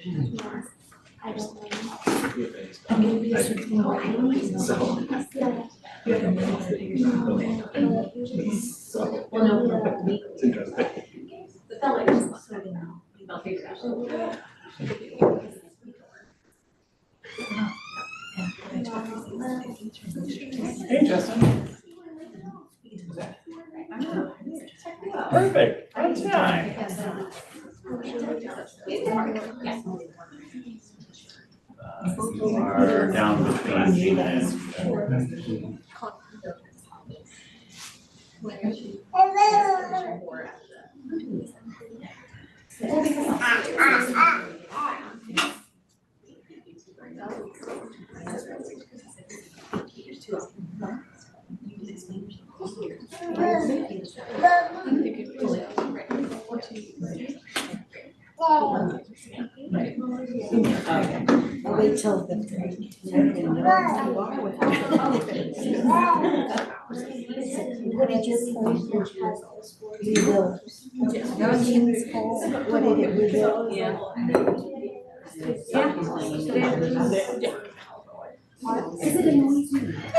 I don't know. Well, no, It's interesting. the fellow is so they'll figure it out. Hey, Justin. Perfect. That's nice. You are down between Gina and I'll wait till the. What did you point? Rebuild. What did it rebuild? Yeah. Because it annoys me. I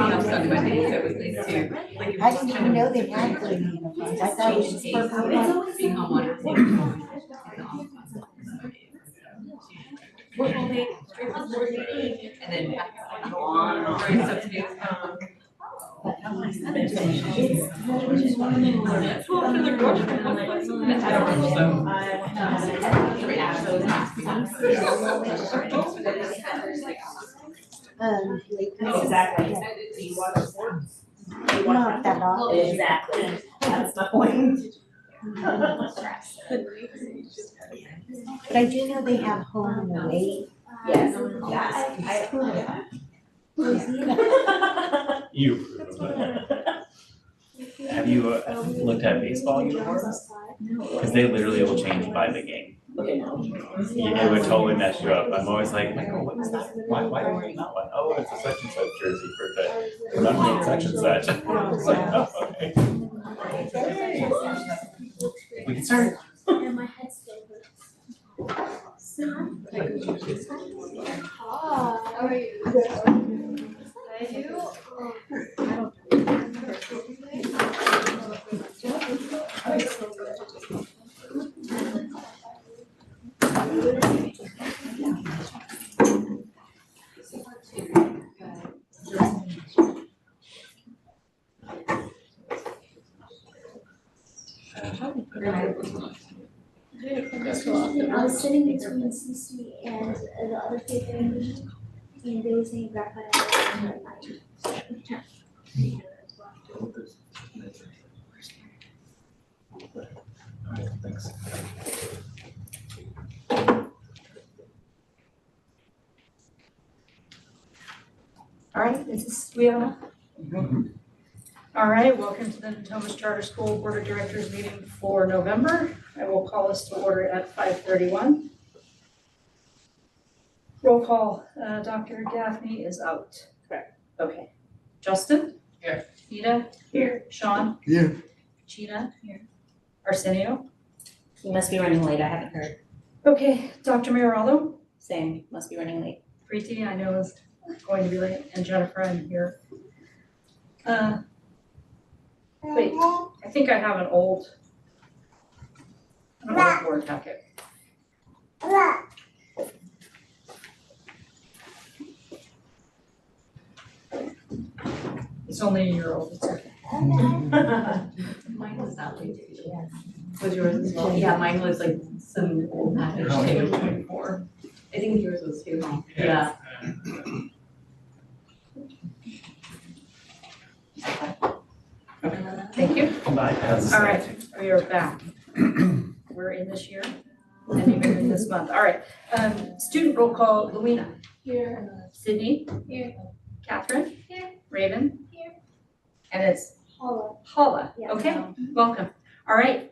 don't have an identity. I didn't even know they had the uniforms. I thought it was just purple. And then go on, right up to Exactly. You watch sports. Not that often. Exactly. That's the point. But I do know they have home and away. Yes. you. Have you looked at baseball uniforms? Because they literally will change by the game. Yeah, it would totally mess you up. I'm always like, Michael, what is that? Why are you wearing that one? Oh, it's a such and such jersey for the Columbia such and such. It's like, oh, okay. Hey. We can start. And my head still hurts. How are you? I do. I was sitting between Cece and the other kid there, and they were saying graphite. Thanks. All right, is this, we have a? All right, welcome to the Natomas Charter School Board of Directors meeting for November. I will call us to order at 5:31. Roll call, Dr. Gaffney is out. Correct. Okay. Justin? Here. Nita? Here. Sean? Here. Gina? Here. Arsenio? You must be running late. I haven't heard. Okay, Dr. Mayoraldo? Same, must be running late. Preeti, I know is going to be late, and Jennifer, I'm here. Wait, I think I have an old board packet. It's only a year old, it's okay. Mine was that way too. Was yours as well? Yeah, mine was like some old package too, 24. I think yours was too, huh? Yeah. Thank you. Bypass. All right, we are back. We're in this year and even in this month. All right, student roll call, Luina. Here. Sydney. Here. Catherine. Here. Raven. Here. And it's Paula. Paula. Yeah. Okay, welcome. All right,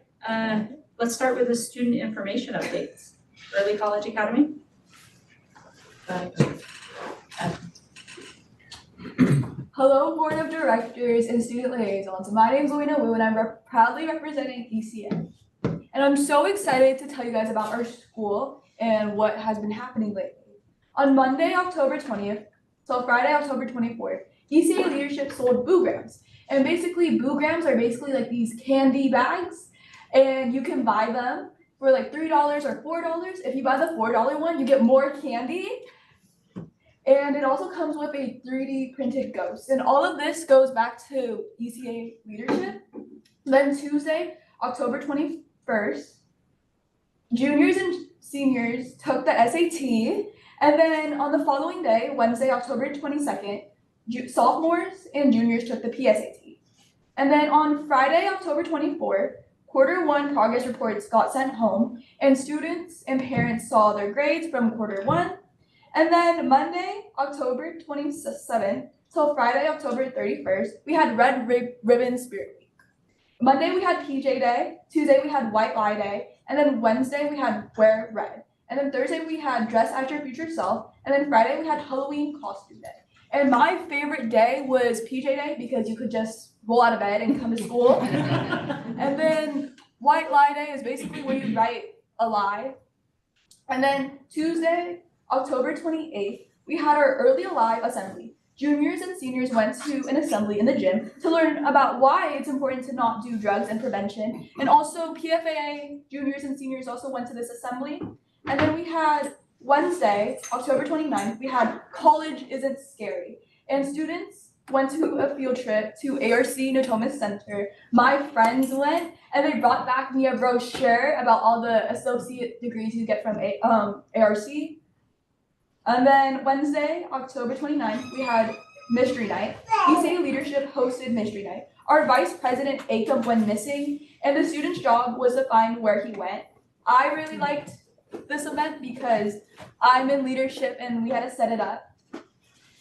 let's start with the student information updates. Early College Academy. Hello, Board of Directors and Student Liaisons. My name is Luina Wu and I'm proudly representing ECA. And I'm so excited to tell you guys about our school and what has been happening lately. On Monday, October 20th, till Friday, October 24th, ECA leadership sold Boo Grams. And basically, Boo Grams are basically like these candy bags, and you can buy them for like $3 or $4. If you buy the $4 one, you get more candy. And it also comes with a 3D printed ghost. And all of this goes back to ECA leadership. Then Tuesday, October 21st, juniors and seniors took the SAT. And then on the following day, Wednesday, October 22nd, sophomores and juniors took the PSAT. And then on Friday, October 24th, quarter one progress reports got sent home and students and parents saw their grades from quarter one. And then Monday, October 27th till Friday, October 31st, we had Red Ribbon Spirit Week. Monday we had PJ Day, Tuesday we had White Lie Day, and then Wednesday we had Wear Red. And then Thursday we had Dress as Your Future Self, and then Friday we had Halloween Costume Day. And my favorite day was PJ Day because you could just roll out of bed and come to school. And then White Lie Day is basically where you write a lie. And then Tuesday, October 28th, we had our Early Alive Assembly. Juniors and seniors went to an assembly in the gym to learn about why it's important to not do drugs and prevention. And also PFAA juniors and seniors also went to this assembly. And then we had Wednesday, October 29th, we had College Isn't Scary. And students went to a field trip to ARC Natomas Center. My friends went and they brought back me a brochure about all the associate degrees you get from ARC. And then Wednesday, October 29th, we had Mystery Night. ECA leadership hosted Mystery Night. Our vice president, Jacob, went missing, and the student's job was to find where he went. I really liked this event because I'm in leadership and we had to set it up.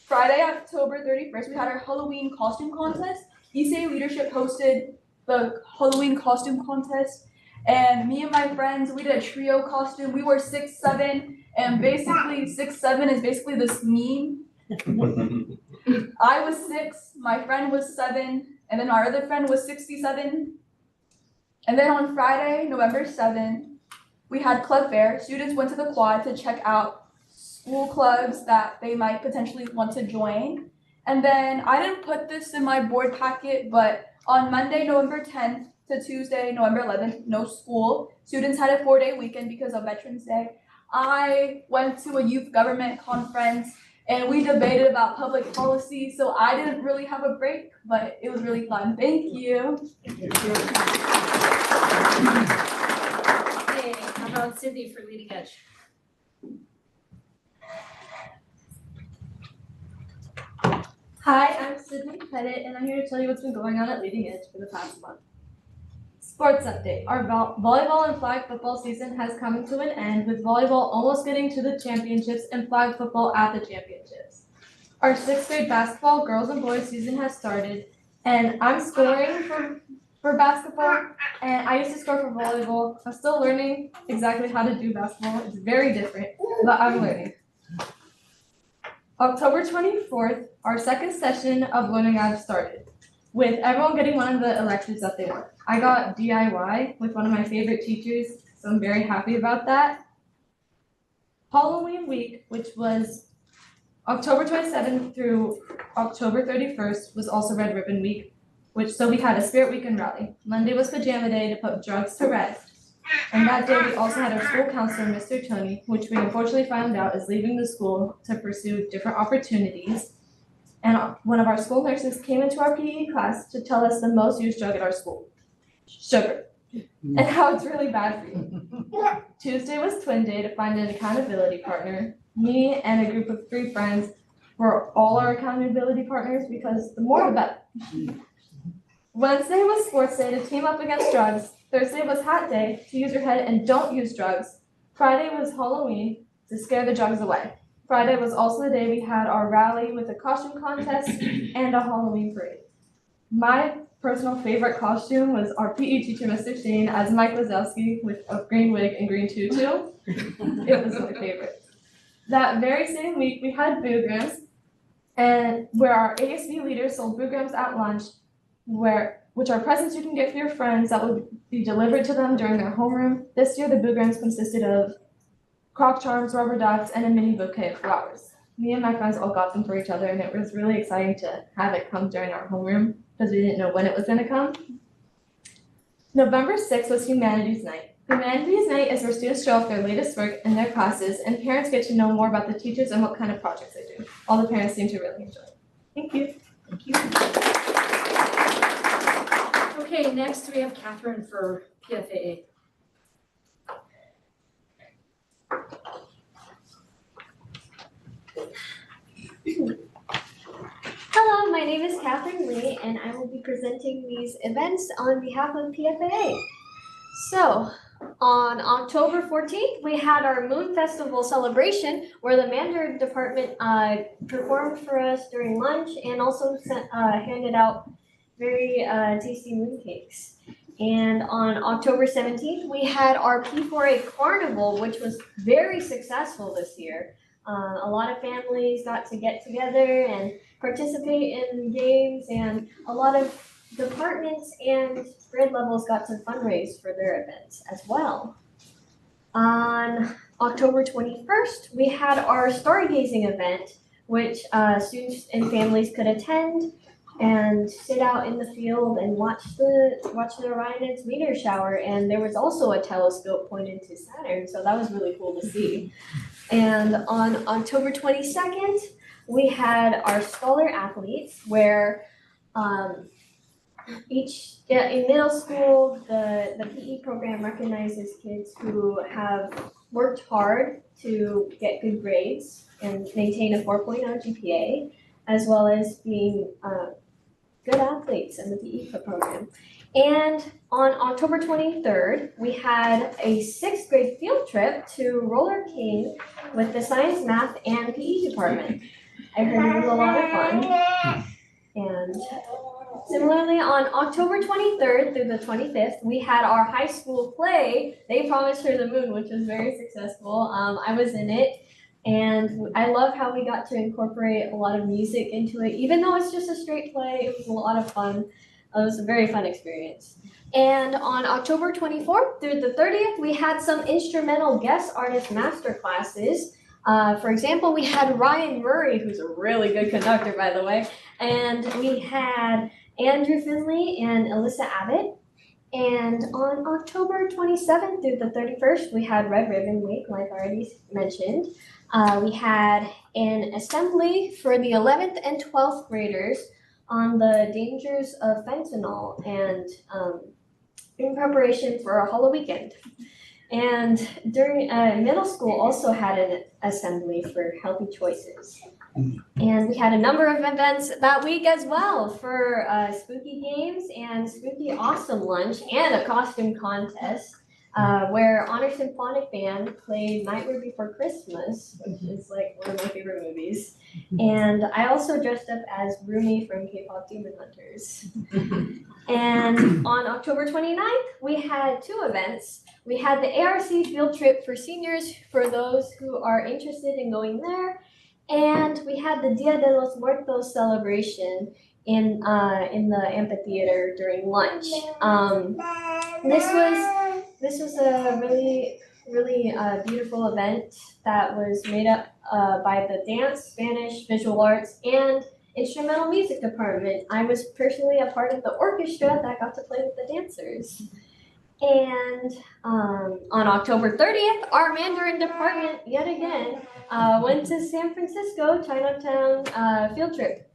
Friday, October 31st, we had our Halloween costume contest. ECA leadership hosted the Halloween costume contest, and me and my friends, we did a trio costume. We were 6'7", and basically 6'7" is basically this meme. I was 6, my friend was 7, and then our other friend was 67. And then on Friday, November 7th, we had Club Fair. Students went to the quad to check out school clubs that they might potentially want to join. And then I didn't put this in my board packet, but on Monday, November 10th to Tuesday, November 11th, no school. Students had a 4-day weekend because of Veterans Day. I went to a youth government conference and we debated about public policy, so I didn't really have a break, but it was really fun. Thank you. Hey, how about Sydney for Leading Edge? Hi, I'm Sydney Pettit, and I'm here to tell you what's been going on at Leading Edge for the past month. Sports update. Our volleyball and flag football season has come to an end, with volleyball almost getting to the championships and flag football at the championships. Our 6th grade basketball girls and boys season has started, and I'm scoring for basketball, and I used to score for volleyball. I'm still learning exactly how to do basketball. It's very different, but I'm learning. October 24th, our second session of Learning I've started, with everyone getting one of the electives that they want. I got DIY with one of my favorite teachers, so I'm very happy about that. Halloween week, which was October 27th through October 31st, was also Red Ribbon Week, so we had a Spirit Weekend rally. Monday was Pajama Day to put drugs to rest. And that day we also had our school counselor, Mr. Tony, which we unfortunately found out is leaving the school to pursue different opportunities. And one of our school nurses came into our PE class to tell us the most used drug at our school, sugar, and how it's really bad for you. Tuesday was Twin Day to find an accountability partner. Me and a group of 3 friends were all our accountability partners because the more the better. Wednesday was Sports Day to team up against drugs. Thursday was Hat Day to use your head and don't use drugs. Friday was Halloween to scare the drugs away. Friday was also the day we had our rally with a costume contest and a Halloween parade. My personal favorite costume was our PE teacher, Mr. Shane, as Mike Wazowski with a green wig and green tutu. It was my favorite. That very same week, we had Boo Grams. and where our ASB leaders sold Boogerams at lunch, which are presents you can get for your friends that would be delivered to them during their homeroom. This year, the Boogerams consisted of Croc Charms, rubber ducks, and a mini bouquet of flowers. Me and my friends all got them for each other, and it was really exciting to have it come during our homeroom because we didn't know when it was going to come. November 6th was Humanities Night. Humanities Night is where students show off their latest work in their classes, and parents get to know more about the teachers and what kind of projects they do. All the parents seem to really enjoy it. Thank you. Thank you. Okay, next we have Catherine for PFAA. Hello, my name is Catherine Lee, and I will be presenting these events on behalf of PFAA. So, on October 14th, we had our Moon Festival celebration where the Mandarin department performed for us during lunch and also handed out very tasty mooncakes. And on October 17th, we had our P4A Carnival, which was very successful this year. A lot of families got to get together and participate in games, and a lot of departments and grade levels got to fundraise for their events as well. On October 21st, we had our stargazing event, which students and families could attend and sit out in the field and watch the Orion's meteor shower. And there was also a telescope pointed to Saturn, so that was really cool to see. And on October 22nd, we had our scholar athletes where in middle school, the PE program recognizes kids who have worked hard to get good grades and maintain a 4.0 GPA, as well as being good athletes in the PE program. And on October 23rd, we had a 6th grade field trip to Roller King with the science, math, and PE department. I heard it was a lot of fun. And similarly, on October 23rd through the 25th, we had our high school play, They Promised Her the Moon, which was very successful. I was in it, and I love how we got to incorporate a lot of music into it. Even though it's just a straight play, it was a lot of fun. It was a very fun experience. And on October 24th through the 30th, we had some instrumental guest artist master classes. For example, we had Ryan Murray, who's a really good conductor, by the way, and we had Andrew Finley and Alyssa Abbott. And on October 27th through the 31st, we had Red Ribbon Week, like I already mentioned. We had an assembly for the 11th and 12th graders on the dangers of fentanyl and in preparation for a Hollow Weekend. And during middle school also had an assembly for healthy choices. And we had a number of events that week as well for spooky games and spooky awesome lunch and a costume contest where Honor Symphonic Band played Nightmare Before Christmas, which is like one of my favorite movies. And I also dressed up as Rumi from K-pop Demon Hunters. And on October 29th, we had 2 events. We had the ARC field trip for seniors for those who are interested in going there. And we had the Dia de los Muertos celebration in the amphitheater during lunch. This was a really beautiful event that was made up by the dance, Spanish, visual arts, and instrumental music department. I was personally a part of the orchestra that got to play with the dancers. And on October 30th, our Mandarin department, yet again, went to San Francisco, Chinatown field trip.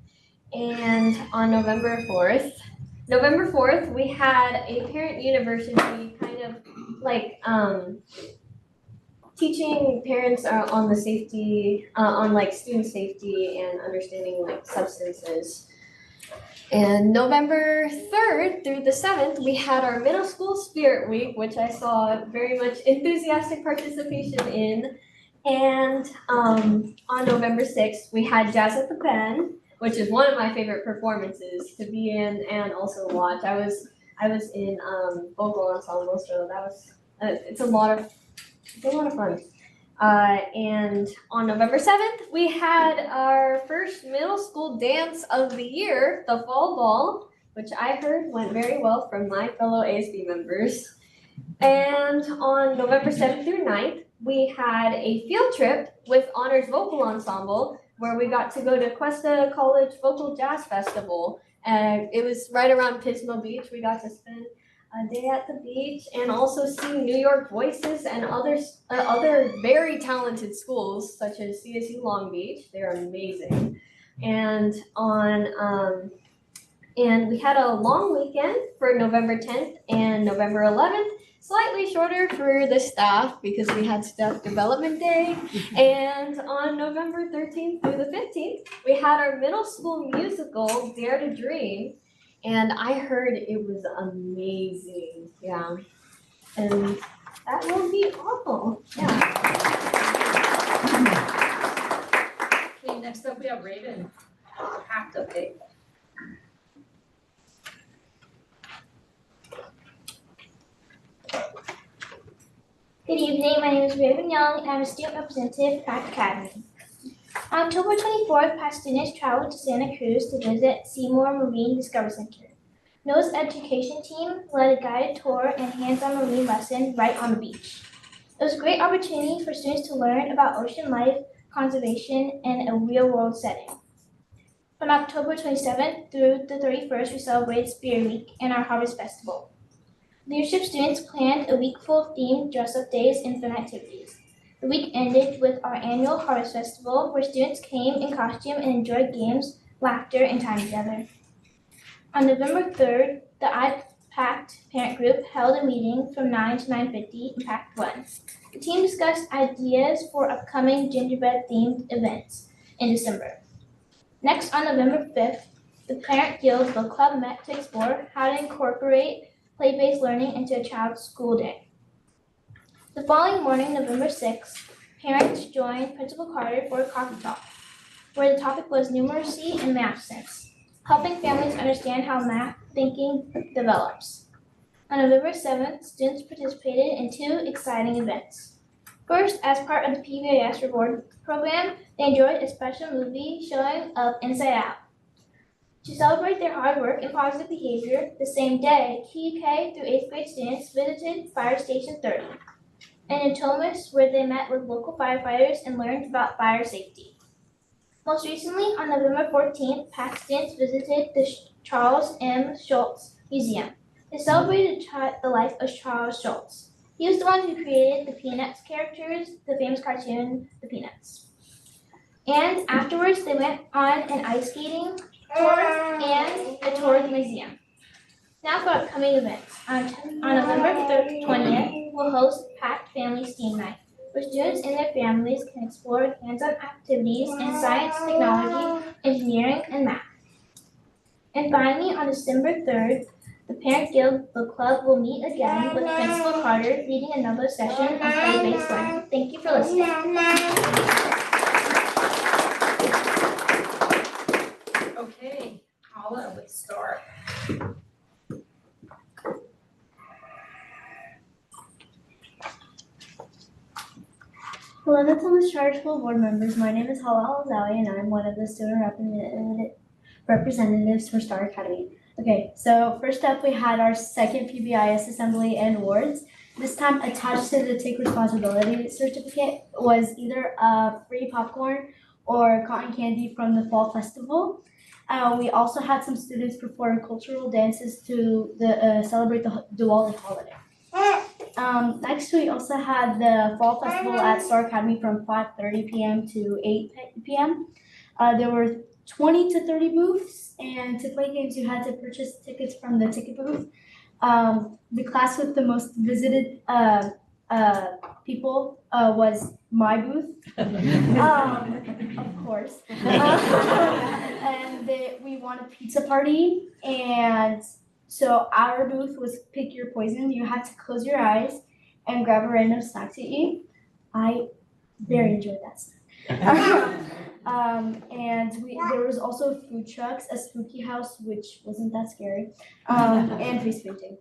And on November 4th, we had a parent university kind of like teaching parents on the safety, on like student safety and understanding like substances. And November 3rd through the 7th, we had our middle school spirit week, which I saw very much enthusiastic participation in. And on November 6th, we had Jazz at the Pen, which is one of my favorite performances to be in and also watch. I was in vocal ensemble, so that was it's a lot of fun. And on November 7th, we had our first middle school dance of the year, the Fall Ball, which I heard went very well from my fellow ASB members. And on November 7th through 9th, we had a field trip with Honors Vocal Ensemble where we got to go to Cuesta College Vocal Jazz Festival. And it was right around Pismo Beach. We got to spend a day at the beach and also see New York Voices and other very talented schools such as CSU Long Beach. They're amazing. And and we had a long weekend for November 10th and November 11th. Slightly shorter for the staff because we had staff development day. And on November 13th through the 15th, we had our middle school musical, Dare to Dream. And I heard it was amazing. Yeah. And that will be awful. Yeah. Okay, next up we have Raven. Hacked update. Good evening, my name is Raven Young and I'm a student representative at Pratt Academy. On October 24th, past students traveled to Santa Cruz to visit Seymour Marine Discovery Center. NOAA's education team led a guided tour and hands-on marine lesson right on the beach. It was a great opportunity for students to learn about ocean life, conservation, in a real-world setting. On October 27th through the 31st, we celebrated Spirit Week and our Harvest Festival. Leadership students planned a week full of themed dress-up days and fun activities. The week ended with our annual Harvest Festival, where students came in costume and enjoyed games, laughter, and time together. On November 3rd, the IPACT parent group held a meeting from 9 to 9:50 in Pact 1. The team discussed ideas for upcoming gingerbread-themed events in December. Next, on November 5th, the Parent Guild Book Club met to explore how to incorporate play-based learning into a child's school day. The following morning, November 6th, parents joined Principal Carter for a coffee talk, where the topic was numeracy and math sense, helping families understand how math thinking develops. On November 7th, students participated in 2 exciting events. First, as part of the PBIS reward program, they enjoyed a special movie showing of Inside Out. To celebrate their hard work and positive behavior, the same day, K through 8th grade students visited Fire Station 30, and in Thomas, where they met with local firefighters and learned about fire safety. Most recently, on November 14th, PAC students visited the Charles M. Schulz Museum. They celebrated the life of Charles Schulz. He was the one who created the Peanuts characters, the famous cartoon, The Peanuts. And afterwards, they went on an ice skating tour and a tour of the museum. Now for upcoming events. On November 20th, we'll host Packed Family STEAM Night, where students and their families can explore hands-on activities in science, technology, engineering, and math. And finally, on December 3rd, the Parent Guild Book Club will meet again with Principal Carter leading another session on play-based learning. Thank you for listening. Okay, Paula with Star. Hello, the Thomas Charter School board members. My name is Hala Alazawi, and I'm one of the student representatives for Star Academy. Okay, so first up, we had our second PBIS assembly and awards. This time, attached to the Take Responsibility certificate was either free popcorn or cotton candy from the fall festival. We also had some students perform cultural dances to celebrate the Diwali holiday. Next, we also had the fall festival at Star Academy from 5:30 p.m. to 8 p.m. There were 20 to 30 booths, and to play games, you had to purchase tickets from the ticket booth. The class with the most visited people was my booth, of course. And we won a pizza party, and so our booth was pick your poison. You had to close your eyes and grab a random snack to eat. I very enjoyed that snack. And there was also food trucks, a spooky house, which wasn't that scary, and face painting.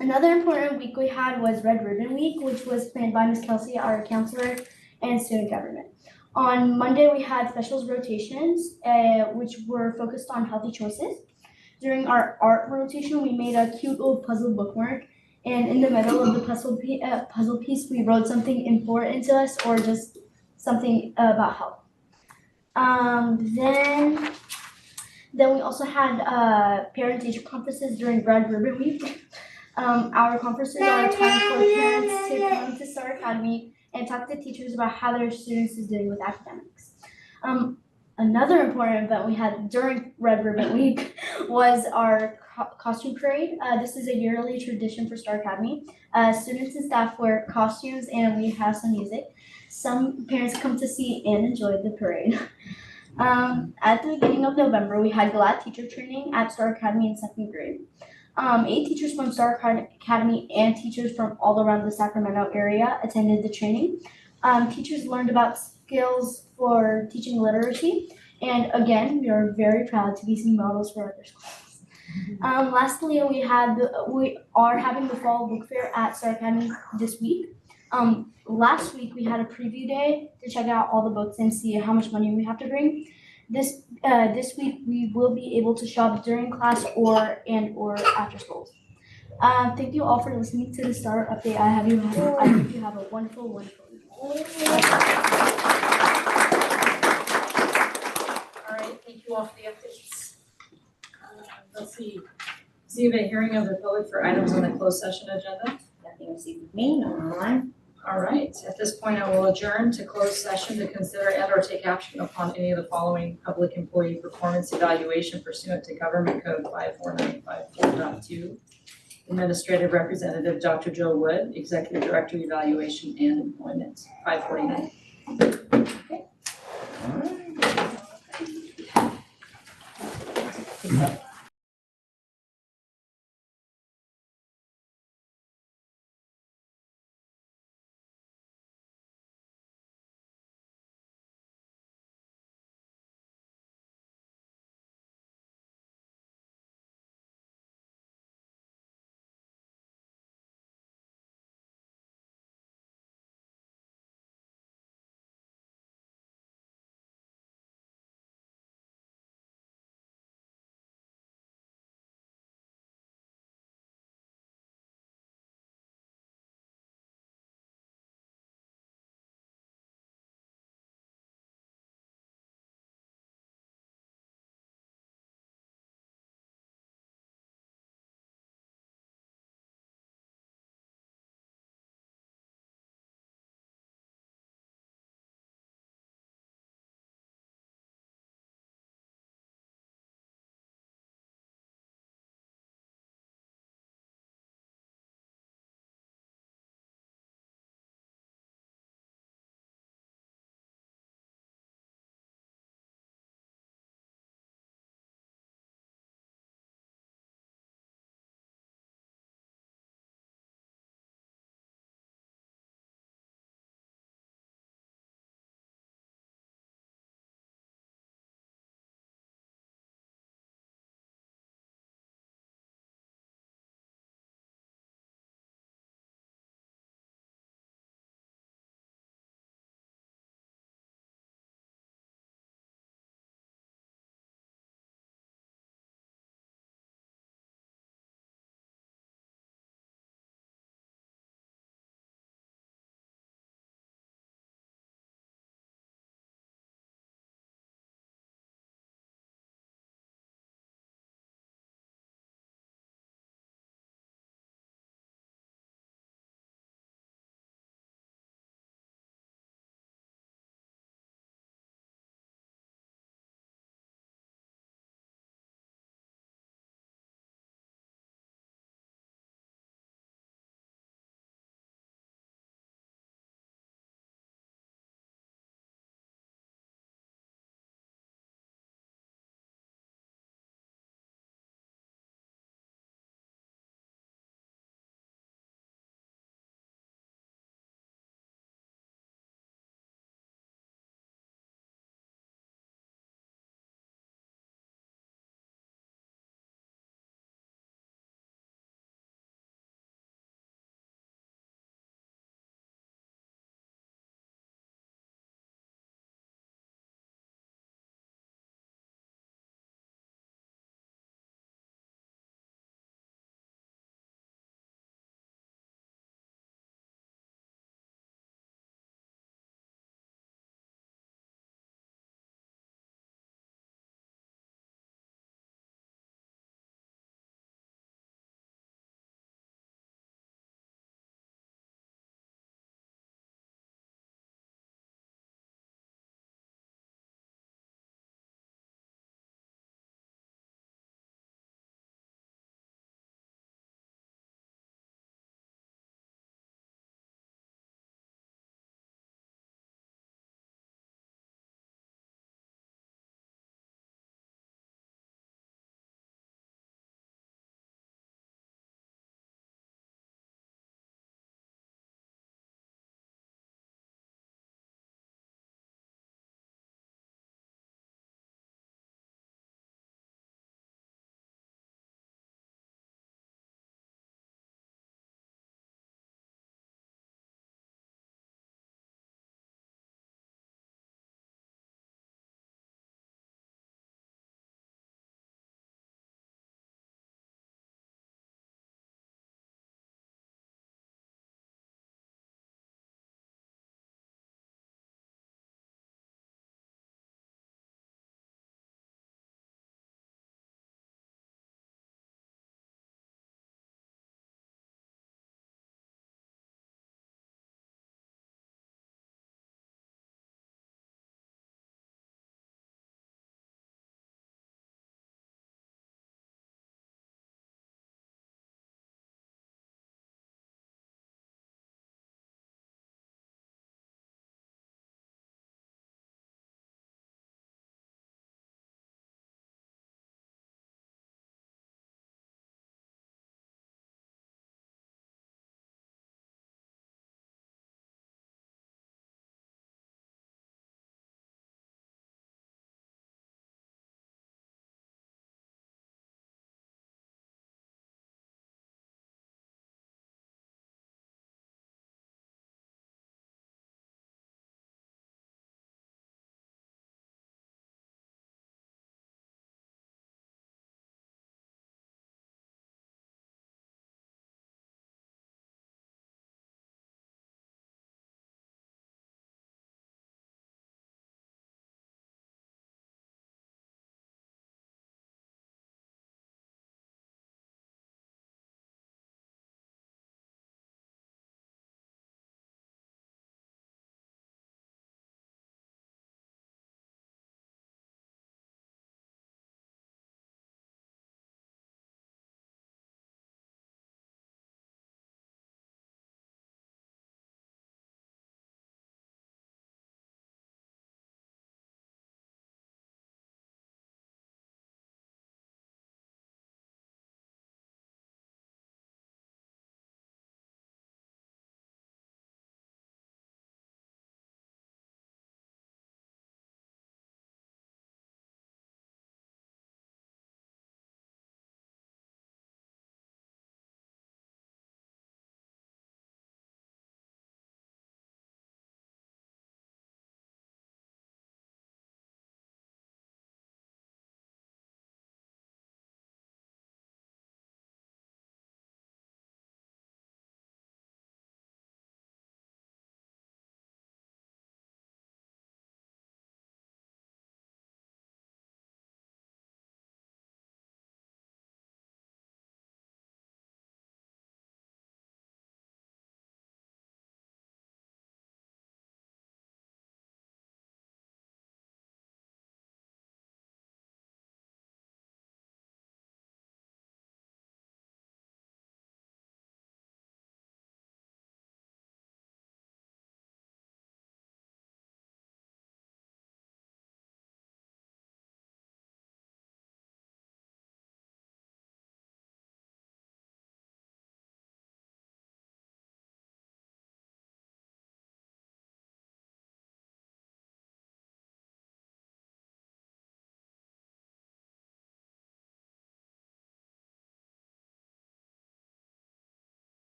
Another important week we had was Red Ribbon Week, which was planned by Ms. Kelsey, our counselor, and student government. On Monday, we had specials rotations, which were focused on healthy choices. During our art rotation, we made a cute little puzzle bookmark, and in the middle of the puzzle piece, we wrote something important to us or just something about health. Then we also had parent-teacher conferences during Red Ribbon Week. Our conferences are a time for parents to come to Star Academy and talk to teachers about how their students is doing with academics. Another important event we had during Red Ribbon Week was our costume parade. This is a yearly tradition for Star Academy. Students and staff wear costumes and we have some music. Some parents come to see and enjoy the parade. At the beginning of November, we had GLAD teacher training at Star Academy in 2nd grade. 8 teachers from Star Academy and teachers from all around the Sacramento area attended the training. Teachers learned about skills for teaching literacy, and again, we are very proud to be seeing models for other schools. Lastly, we are having the fall book fair at Star Academy this week. Last week we had a preview day to check out all the books and see how much money we have to bring. This week we will be able to shop during class or after school. Thank you all for listening to the Star Update. I hope you have a wonderful week. All right, thank you all for the updates. Let's see. Receive a hearing of the public for items on the closed session agenda. Nothing received with me, no online. All right, at this point, I will adjourn to closed session to consider and or take action upon any of the following public employee performance evaluation pursuant to Government Code 54954.2. Administrative Representative Dr. Joe Wood, Executive Director Evaluation and Employment, 549. Okay.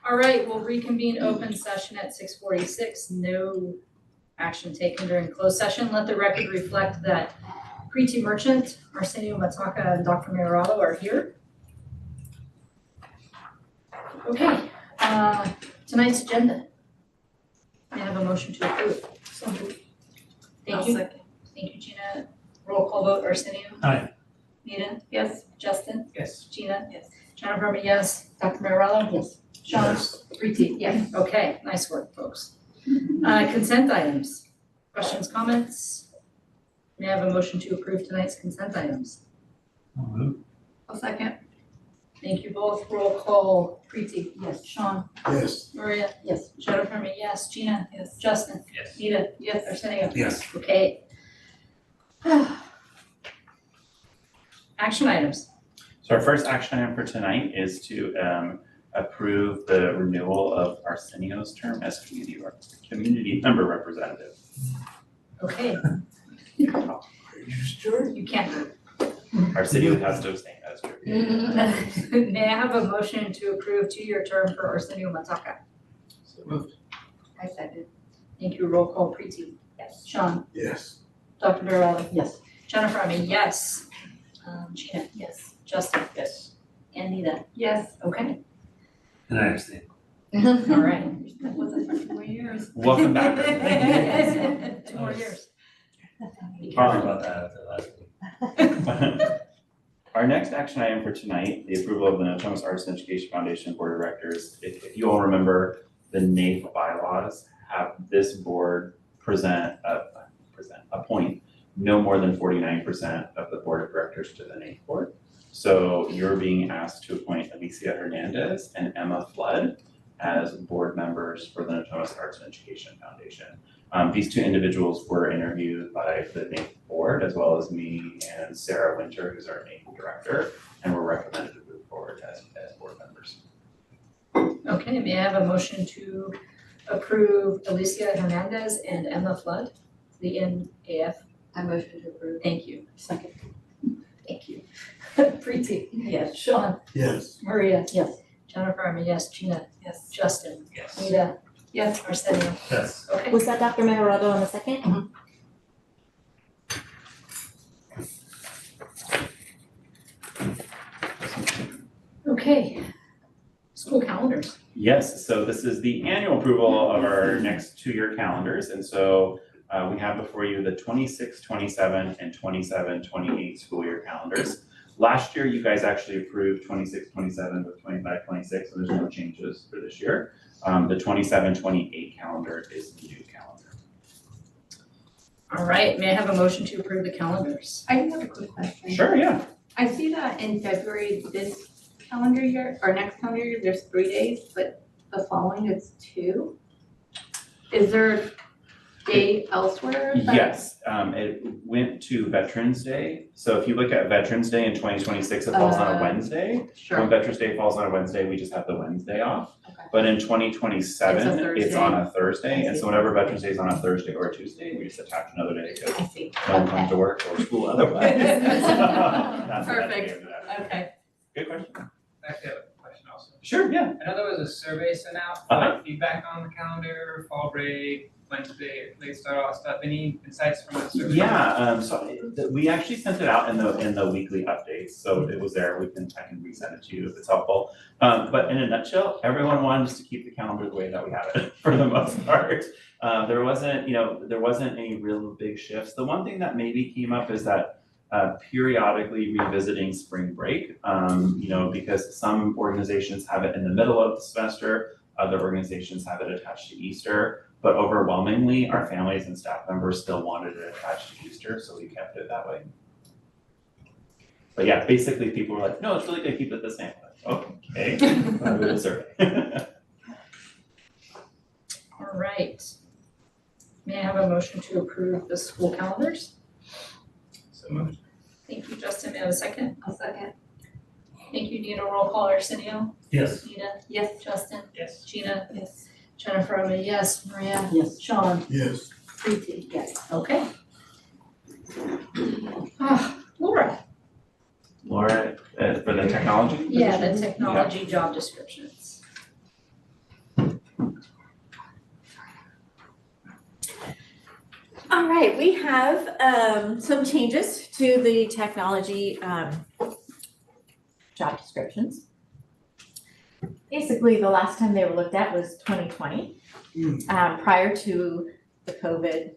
All right, we'll reconvene open session at 6:46. No action taken during closed session. Let the record reflect that Preeti Merchant, Arsenio Mataka, and Dr. Mayorado are here. Okay, tonight's agenda. May I have a motion to approve? So moved. Thank you. Thank you, Gina. Roll call vote, Arsenio? Aye. Nita? Yes. Justin? Yes. Gina? Yes. Jennifer, I'm a yes. Dr. Mayorado? Yes. Sean? Preeti? Yes. Okay, nice work, folks. Consent items. Questions, comments? May I have a motion to approve tonight's consent items? I'll second. Thank you both. Roll call. Preeti? Yes. Sean? Yes. Maria? Yes. Jennifer, I'm a yes. Gina? Yes. Justin? Yes. Nita? Yes. Arsenio? Yes. Okay. Action items. So our first action item for tonight is to approve the renewal of Arsenio's term as community member representative. Okay, Are you sure? you can't. Arsenio has to abstain, that's true. May I have a motion to approve 2-year term for Arsenio Mataka? So moved. I second. Thank you. Roll call. Preeti? Yes. Sean? Yes. Dr. Barrow? Yes. Jennifer, I'm a yes. Gina? Yes. Justin? Yes. And Nita? Yes. Okay, And I understand. all right. That was it for 2 more years. Welcome back. Yes, 2 more years. Be Sorry careful. about that after last week. Our next action item for tonight, the approval of the Natomas Arts and Education Foundation Board of Directors. If you all remember, the NAEF bylaws have this board appoint no more than 49% of the board of directors to the NAEF board. So you're being asked to appoint Alicia Hernandez and Emma Flood as board members for the Natomas Arts and Education Foundation. These two individuals were interviewed by the NAEF board, as well as me and Sarah Winter, who's our NAEF director, and were recommended to move forward as board members. Okay, may I have a motion to approve Alicia Hernandez and Emma Flood, the NAF? I motion to approve. Thank you. Second. Thank you. Preeti? Yes. Sean? Yes. Maria? Yes. Jennifer, I'm a yes. Gina? Yes. Justin? Yes. Nita? Yes. Arsenio? Yes. Okay. Was that Dr. Mayorado on the second? Okay. School calendars. Yes, so this is the annual approval of our next 2-year calendars, and so we have before you the 26, 27, and 27, 28 school year calendars. Last year, you guys actually approved 26, 27 with 25, 26, so there's no changes for this year. The 27, 28 calendar is the new calendar. All right, may I have a motion to approve the calendars? I just have a quick question. Sure, yeah. I see that in February this calendar year, or next calendar year, there's 3 days, but the following is 2. Is there a date elsewhere? Yes, it went to Veterans Day. So if you look at Veterans Day in 2026, it falls on a Wednesday. When Sure. Veterans Day falls on a Wednesday, we just have the Wednesday off. Okay. But in 2027, it's Thursday. on a Thursday, I and see. so whenever Veterans Day is on a Thursday or a Tuesday, we just attach another day because I see. no one comes to work or school otherwise. That's the Perfect. day of that. Okay. Good question. I actually have a question also. Sure, yeah. I know there was a survey sent out for like feedback on the calendar, fall break, Wednesday, late start, all that stuff. Any insights from that survey? Yeah, we actually sent it out in the weekly updates, so it was there. I can resend it to you if it's helpful. But in a nutshell, everyone wanted us to keep the calendar the way that we have it for the most part. There wasn't any real big shifts. The one thing that maybe came up is that periodically revisiting spring break, because some organizations have it in the middle of the semester, other organizations have it attached to Easter. But overwhelmingly, our families and staff members still wanted it attached to Easter, so we kept it that way. But yeah, basically people were like, no, it's really good, keep it the same. Okay, I would survey. All right. May I have a motion to approve the school calendars? So moved. Thank you, Justin. May I have a second? I'll second. Thank you, Nita. Roll call. Arsenio? Yes. Nita? Yes. Justin? Yes. Gina? Yes. Jennifer, I'm a yes. Maria? Yes. Sean? Yes. Preeti? Yes. Okay. Laura? Laura, for the technology? Yeah, the position? technology job descriptions. All right, we have some changes to the technology job descriptions. Basically, the last time they were looked at was 2020, prior to the COVID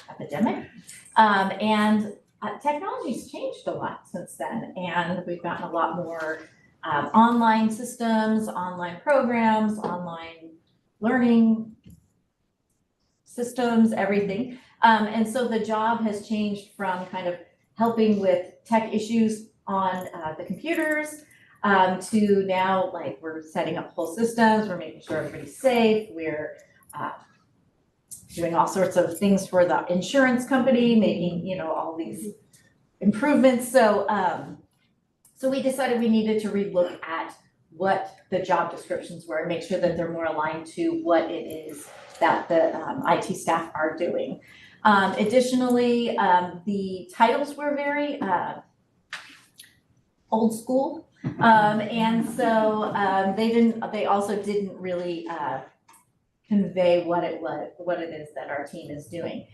epidemic. And technology's changed a lot since then, and we've gotten a lot more online systems, online programs, online learning systems, everything. And so the job has changed from kind of helping with tech issues on the computers to now, like, we're setting up whole systems, we're making sure everybody's safe, we're doing all sorts of things for the insurance company, making, you know, all these improvements. So so we decided we needed to relook at what the job descriptions were and make sure that they're more aligned to what it is that the IT staff are doing. Additionally, the titles were very old school. And so they also didn't really convey what it is that our team is doing.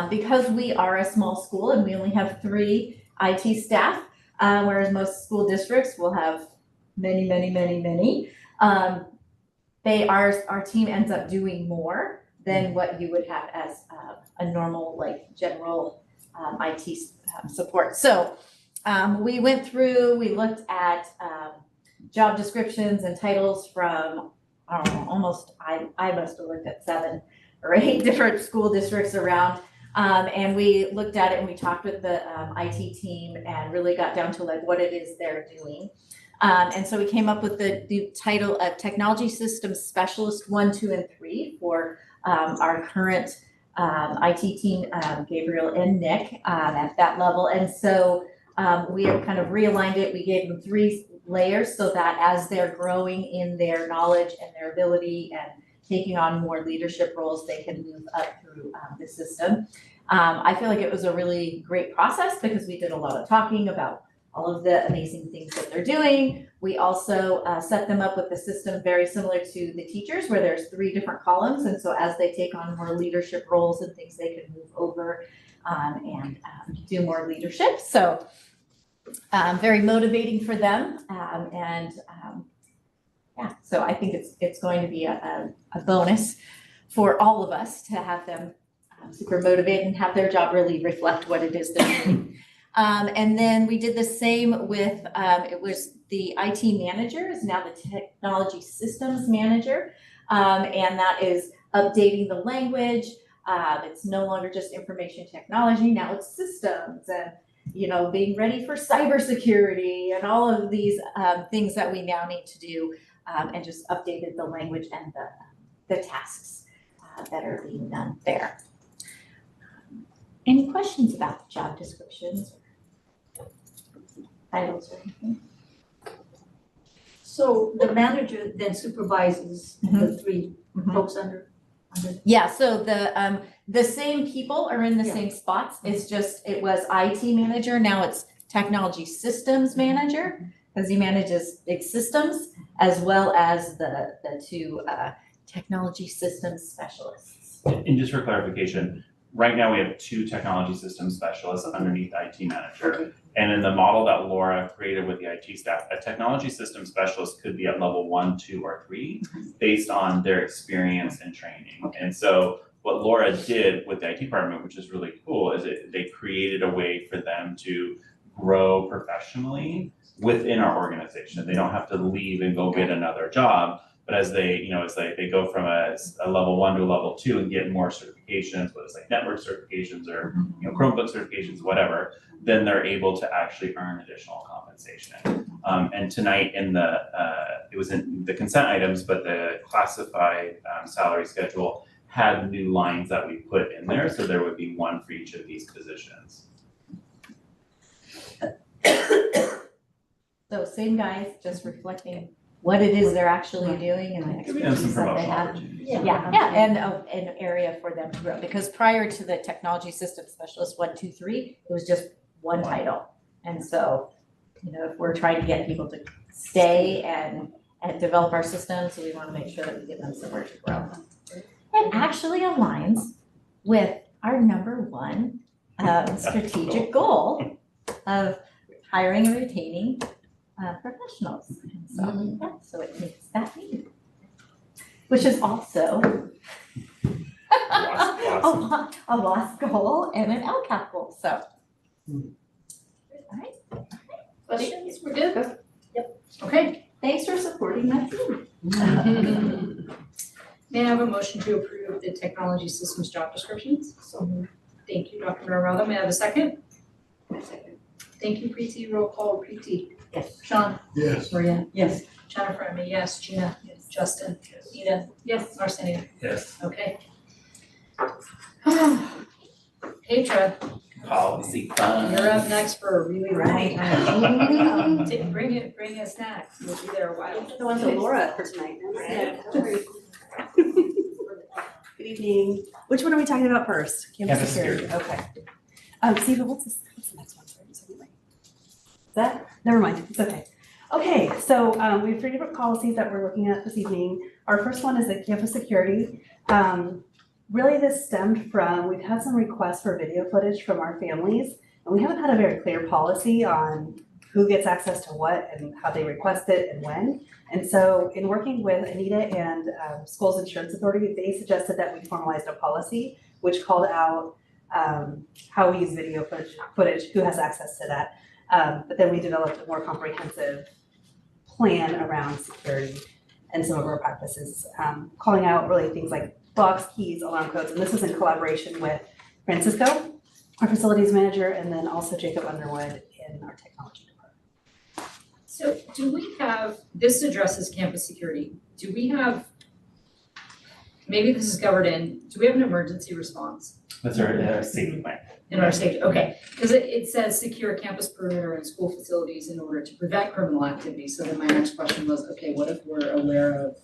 Because we are a small school and we only have 3 IT staff, whereas most school districts will have many. Our team ends up doing more than what you would have as a normal, like, general IT support. So we went through, we looked at job descriptions and titles from, I don't know, I must have looked at 7 or 8 different school districts around. And we looked at it and we talked with the IT team and really got down to, like, what it is they're doing. And so we came up with the title of Technology Systems Specialist 1, 2, and 3 for our current IT team, Gabriel and Nick, at that level. And so we have kind of realigned it. We gave them 3 layers so that as they're growing in their knowledge and their ability and taking on more leadership roles, they can move up through the system. I feel like it was a really great process because we did a lot of talking about all of the amazing things that they're doing. We also set them up with a system very similar to the teachers where there's 3 different columns. And so as they take on more leadership roles and things, they can move over and do more leadership. So very motivating for them. Yeah, so I think it's going to be a bonus for all of us to have them super motivated and have their job really reflect what it is they're doing. And then we did the same with, it was the IT manager is now the technology systems manager. And that is updating the language. It's no longer just information technology, now it's systems and, you know, being ready for cybersecurity and all of these things that we now need to do, and just updated the language and the tasks that are being done there. Any questions about the job descriptions, titles, or anything? So the manager then supervises the 3 folks under? Yeah, so the same people are in the same spots. It's just, it was IT manager, now it's technology systems manager, because he manages big systems, as well as the 2 technology systems specialists. And just for clarification, right now we have 2 technology systems specialists underneath IT manager. Okay. And in the model that Laura created with the IT staff, a technology systems specialist could be at level 1, 2, or 3 based on their experience and training. Okay. And so what Laura did with the IT department, which is really cool, is they created a way for them to grow professionally within our organization. They don't have to leave and go get another job, but as they, you know, it's like they go from a level 1 to a level 2 and get more certifications, whether it's like network certifications or, you know, Chromebook certifications, whatever, then they're able to actually earn additional compensation. And tonight in the, it was in the consent items, but the classified salary schedule had new lines that we put in there, so there would be 1 for each of these positions. So same guys, just reflecting what it is they're actually doing and the And some expertise that they promotional have. opportunities. Yeah, and an area for them to grow, because prior to the technology system specialist 1, 2, 3, it was just 1 title. And so, you know, if we're trying to get people to stay and develop our systems, we want to make sure that we give them somewhere to grow. It actually aligns with our number one strategic goal of hiring and retaining professionals. And so, yeah, so it meets that need. Which is also a lost goal and an LCAP goal, so. Questions? We're good? Okay. Thanks for supporting my team. May I have a motion to approve the technology systems job descriptions? So thank you, Dr. Marado. May I have a second? Second. Thank you, Preeti. Roll call, Preeti. Yes. Sean? Yes. Maria? Yes. Jennifer, I'm a yes. Gina? Yes. Justin? Eda? Yes. Arsenio? Yes. Okay. Petra, Policy fun. you're up next for a really long time. Bring a snack. We'll be there a while. The ones that Laura for tonight. Right. Good evening. Which one are we talking about first? Campus security. Okay. Stephen, what's the next one? Sorry, just anyway. That, never mind, it's okay. Okay, so we have 3 different policies that we're looking at this evening. Our first one is the campus security. Really this stemmed from, we've had some requests for video footage from our families, and we haven't had a very clear policy on who gets access to what and how they request it and when. And so in working with Anita and Schools Insurance Authority, they suggested that we formalized a policy which called out how we use video footage, who has access to that. But then we developed a more comprehensive plan around security and some of our practices, calling out really things like locks, keys, alarm codes, and this was in collaboration with Francisco, our facilities manager, and then also Jacob Underwood in our technology department. So do we have, this addresses campus security, do we have, maybe this is covered in, do we have an emergency response That's our safety plan. in our safety? Okay, because it says secure campus perimeter and school facilities in order to prevent criminal activity. So then my next question was, okay, what if we're aware of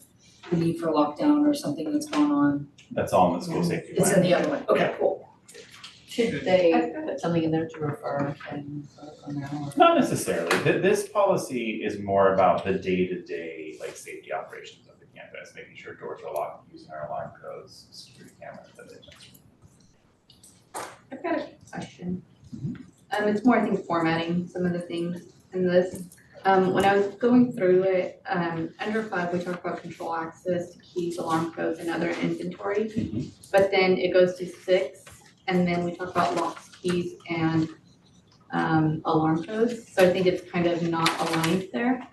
the need for lockdown or something that's going on? That's all in the school safety It's in plan. the other one, okay, cool. Should they put something in there to refer and on there or? Not necessarily. This policy is more about the day-to-day, like, safety operations of the campus, making sure doors are locked, using our alarm codes, security cameras, that they I've got a question. It's more, I think, formatting some of the things in this. When I was going through it, under 5, we talk about control access to keys, alarm codes, and other inventory. But then it goes to 6, and then we talk about locks, keys, and alarm codes. So I think it's kind of not aligned there.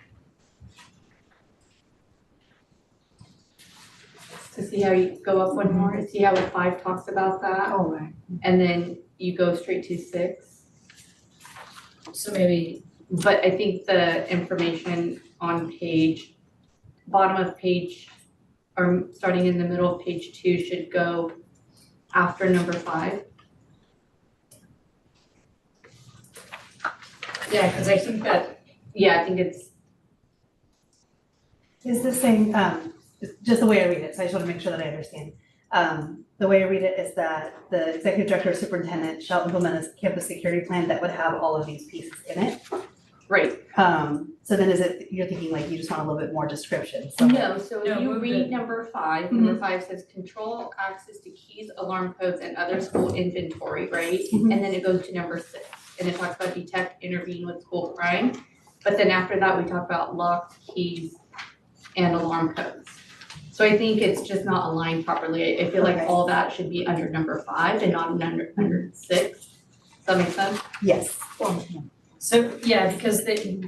To see how you go up one more, see how 5 talks about that? Oh, right. And then you go straight to 6. So maybe, But I think the information on bottom of page, or starting in the middle of page 2 should go after number 5. yeah, because I think that, Yeah, I think it's, Is this saying, just the way I read it, so I just want to make sure that I understand. The way I read it is that the executive director or superintendent shall implement a campus security plan that would have all of these pieces in it. right. So then is it, you're thinking like you just want a little bit more description, so. No, so No, if you move read it. number 5, number 5 says control access to keys, alarm codes, and other school inventory, right? Mhm. And then it goes to number 6, and it talks about detect, intervene with school crime. But then after that, we talk about locks, keys, and alarm codes. So I think it's just not aligned properly. I feel like Okay. all that should be under number 5 and not under 6. Does that make sense? Yes. so, yeah, because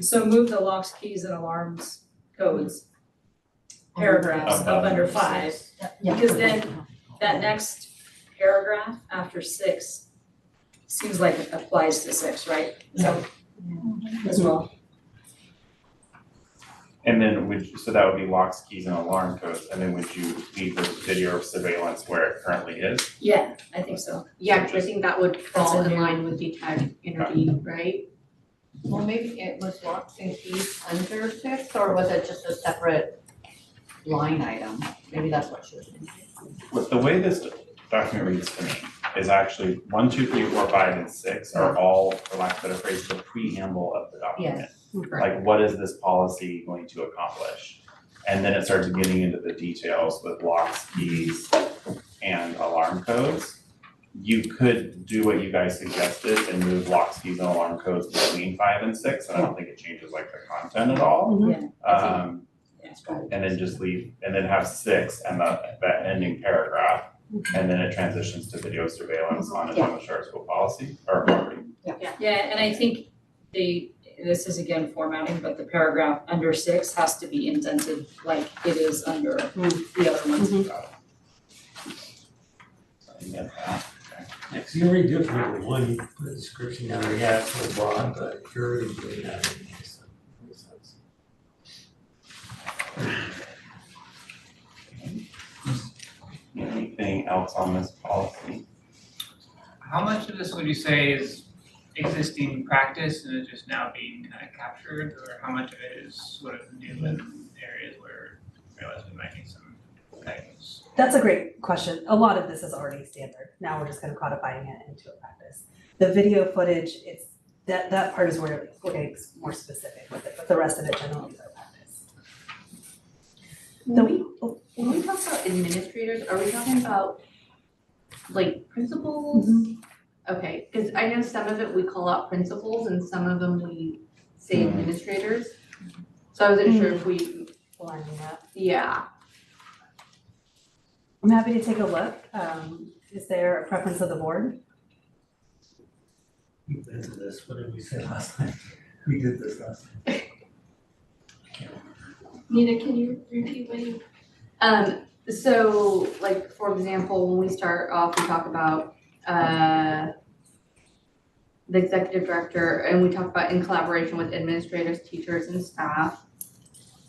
so move the locks, keys, and alarms codes paragraphs up under 5. Because then that next paragraph after 6 seems like it applies to 6, right? So, as well. And then so that would be locks, keys, and alarm codes, and then would you leave the video or surveillance where it currently is? Yeah, I think so. Yeah, because I think that would fall That's in in there. line with detect, intervene, right? Well, maybe it was locks and keys under 6, or was it just a separate line item? Maybe that's what she was thinking. What the way this document reads to me is actually 1, 2, 3, 4, 5, and 6 are all, for lack of a better phrase, the preamble of the document. Like, what is this policy going to accomplish? And then it starts getting into the details with locks, keys, and alarm codes. you could do what you guys suggested and move lock, keys, and alarm codes between 5 and 6, and I don't think it changes like the content at all. And then just leave, and then have 6 and that ending paragraph, and then it transitions to video surveillance on a Thomas Charter School policy or property. Yeah, and I think this is again formatting, but the paragraph under 6 has to be indented like it is under the other ones. So you get that. Yeah, 'cause you already do it for number 1, you put a description down there, yeah, it's so broad, but you're already doing that anyway, so it makes sense. Anything else on this policy? How much of this would you say is existing practice and is just now being kind of captured, or how much of it is sort of new in areas where we realize we might need some guidance? That's a great question. A lot of this is already standard. Now we're just kind of codifying it into a practice. The video footage, it's, that part is where we're getting more specific with it, but the rest of it generally is our practice. When we talk about administrators, are we talking about like principals? Okay, because I know some of it we call out principals and some of them we say administrators. So I wasn't sure if we, Lining up. yeah. I'm happy to take a look. Is there a preference of the board? We've been to this, what did we say last time? We did this last time. Nita, can you repeat what you? So like, for example, when we start off, we talk about, the executive director, and we talk about in collaboration with administrators, teachers, and staff.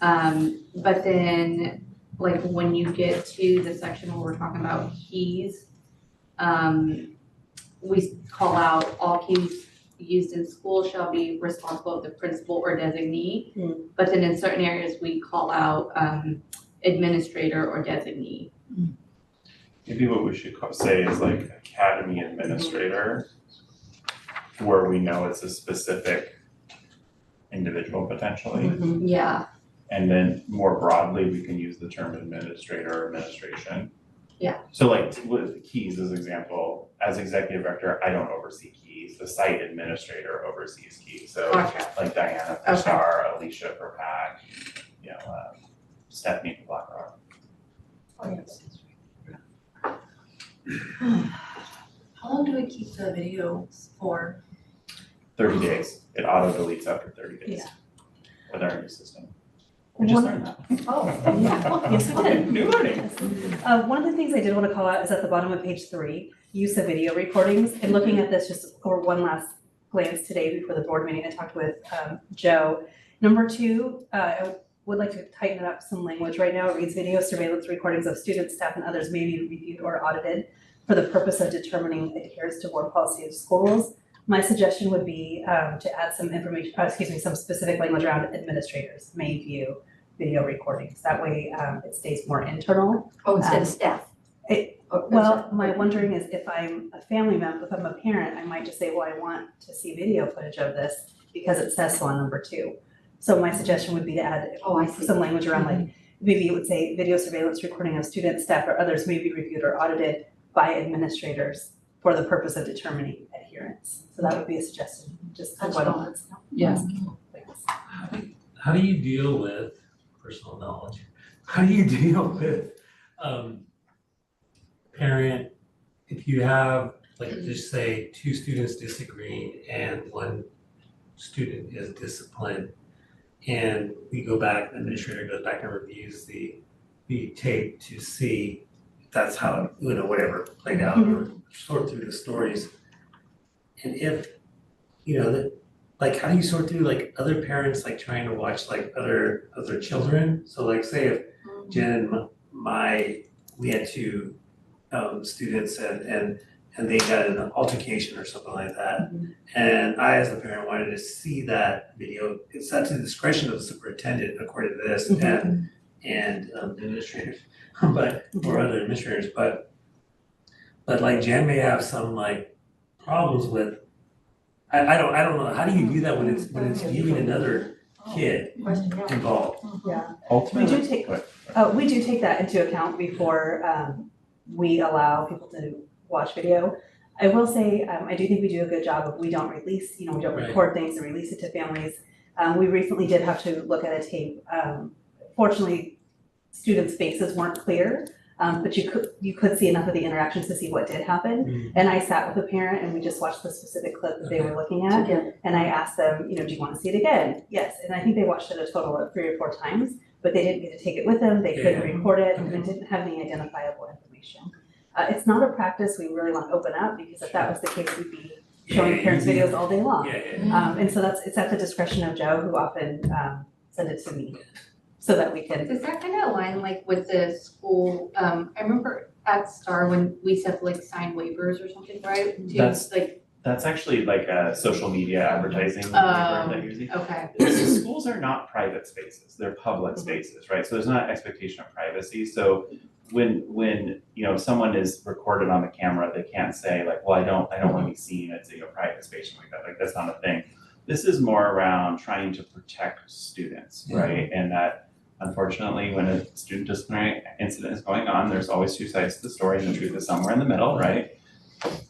But then, like, when you get to the section where we're talking about keys, we call out all keys used in school shall be responsible of the principal or designee. But then in certain areas, we call out, administrator or designee. Maybe what we should say is like academy administrator, where we know it's a specific individual potentially. Yeah, And then more broadly, we can use the term administrator or administration. Yeah. So like with keys as example, as executive director, I don't oversee keys, the site administrator oversees keys. So gotcha. like Diana Pashar, Alicia Perpak, Stephanie Blackrock. How long do we keep the videos for? 30 days, it auto deletes after 30 days. Yeah. With our new system. We just learned that. Oh, yeah, yes, we did. New learning. One of the things I did want to call out is at the bottom of page 3, use of video recordings. And looking at this just over one last glance today before the board meeting, I talked with Joe. Number 2, I would like to tighten up some language. Right now it reads video surveillance recordings of students, staff, and others may be reviewed or audited for the purpose of determining adherence to board policy of school rules. My suggestion would be to add some information, some specific language around administrators may view video recordings. That way it stays more internal. Oh, instead of staff. Well, my wondering is if I'm a family member, if I'm a parent, I might just say, well, I want to see video footage of this because it says so on number 2. So my suggestion would be to add some language around like, maybe it would say video surveillance recording of students, staff, or others may be reviewed or audited by administrators for the purpose of determining adherence. So that would be a suggestion, just to what on. Yes. How do you deal with personal knowledge? How do you deal with parent, if you have, like, just say 2 students disagreeing and 1 student is disciplined, and we go back, the administrator goes back and reviews the tape to see if that's how, whatever played out, or sort through the stories. And if, like, how do you sort through like other parents like trying to watch like other children? So like say if Jen and we had 2 students and they got an altercation or something like that. And I as a parent wanted to see that video. It's at the discretion of the superintendent according to this and administrators, or other administrators, but like Jen may have some like problems with, I don't know, how do you do that when it's viewing another kid involved? Yeah. Ultimately. We do take that into account before we allow people to watch video. I will say, I do think we do a good job of, we don't release, we don't Right. record things and release it to families. We recently did have to look at a tape. Fortunately, students' faces weren't clear, but you could see enough of the interactions to see what did happen. And I sat with a parent and we just watched the specific clip that they were looking at. And I asked them, do you want to see it again? Yes. And I think they watched it a total of 3 or 4 times, but they didn't get to take it with them. They couldn't record it, and it didn't have any identifiable information. It's not a practice we really want to open up, because if that was the case, we'd be showing parents videos all day long. And so it's at the discretion of Joe, who often send it to me, so that we can. Does that kind of align like with the school, I remember at STAR when we said like sign waivers or something, right? That's actually like a social media advertising waiver that you're using. Okay. Schools are not private spaces, they're public spaces, right? So there's not expectation of privacy. So when someone is recorded on the camera, they can't say like, well, I don't want to be seen, it's a private space like that. Like, that's not a thing. This is more around trying to protect students, right? And that unfortunately, when a student disciplinary incident is going on, there's always 2 sides to the story, and the truth is somewhere in the middle, right?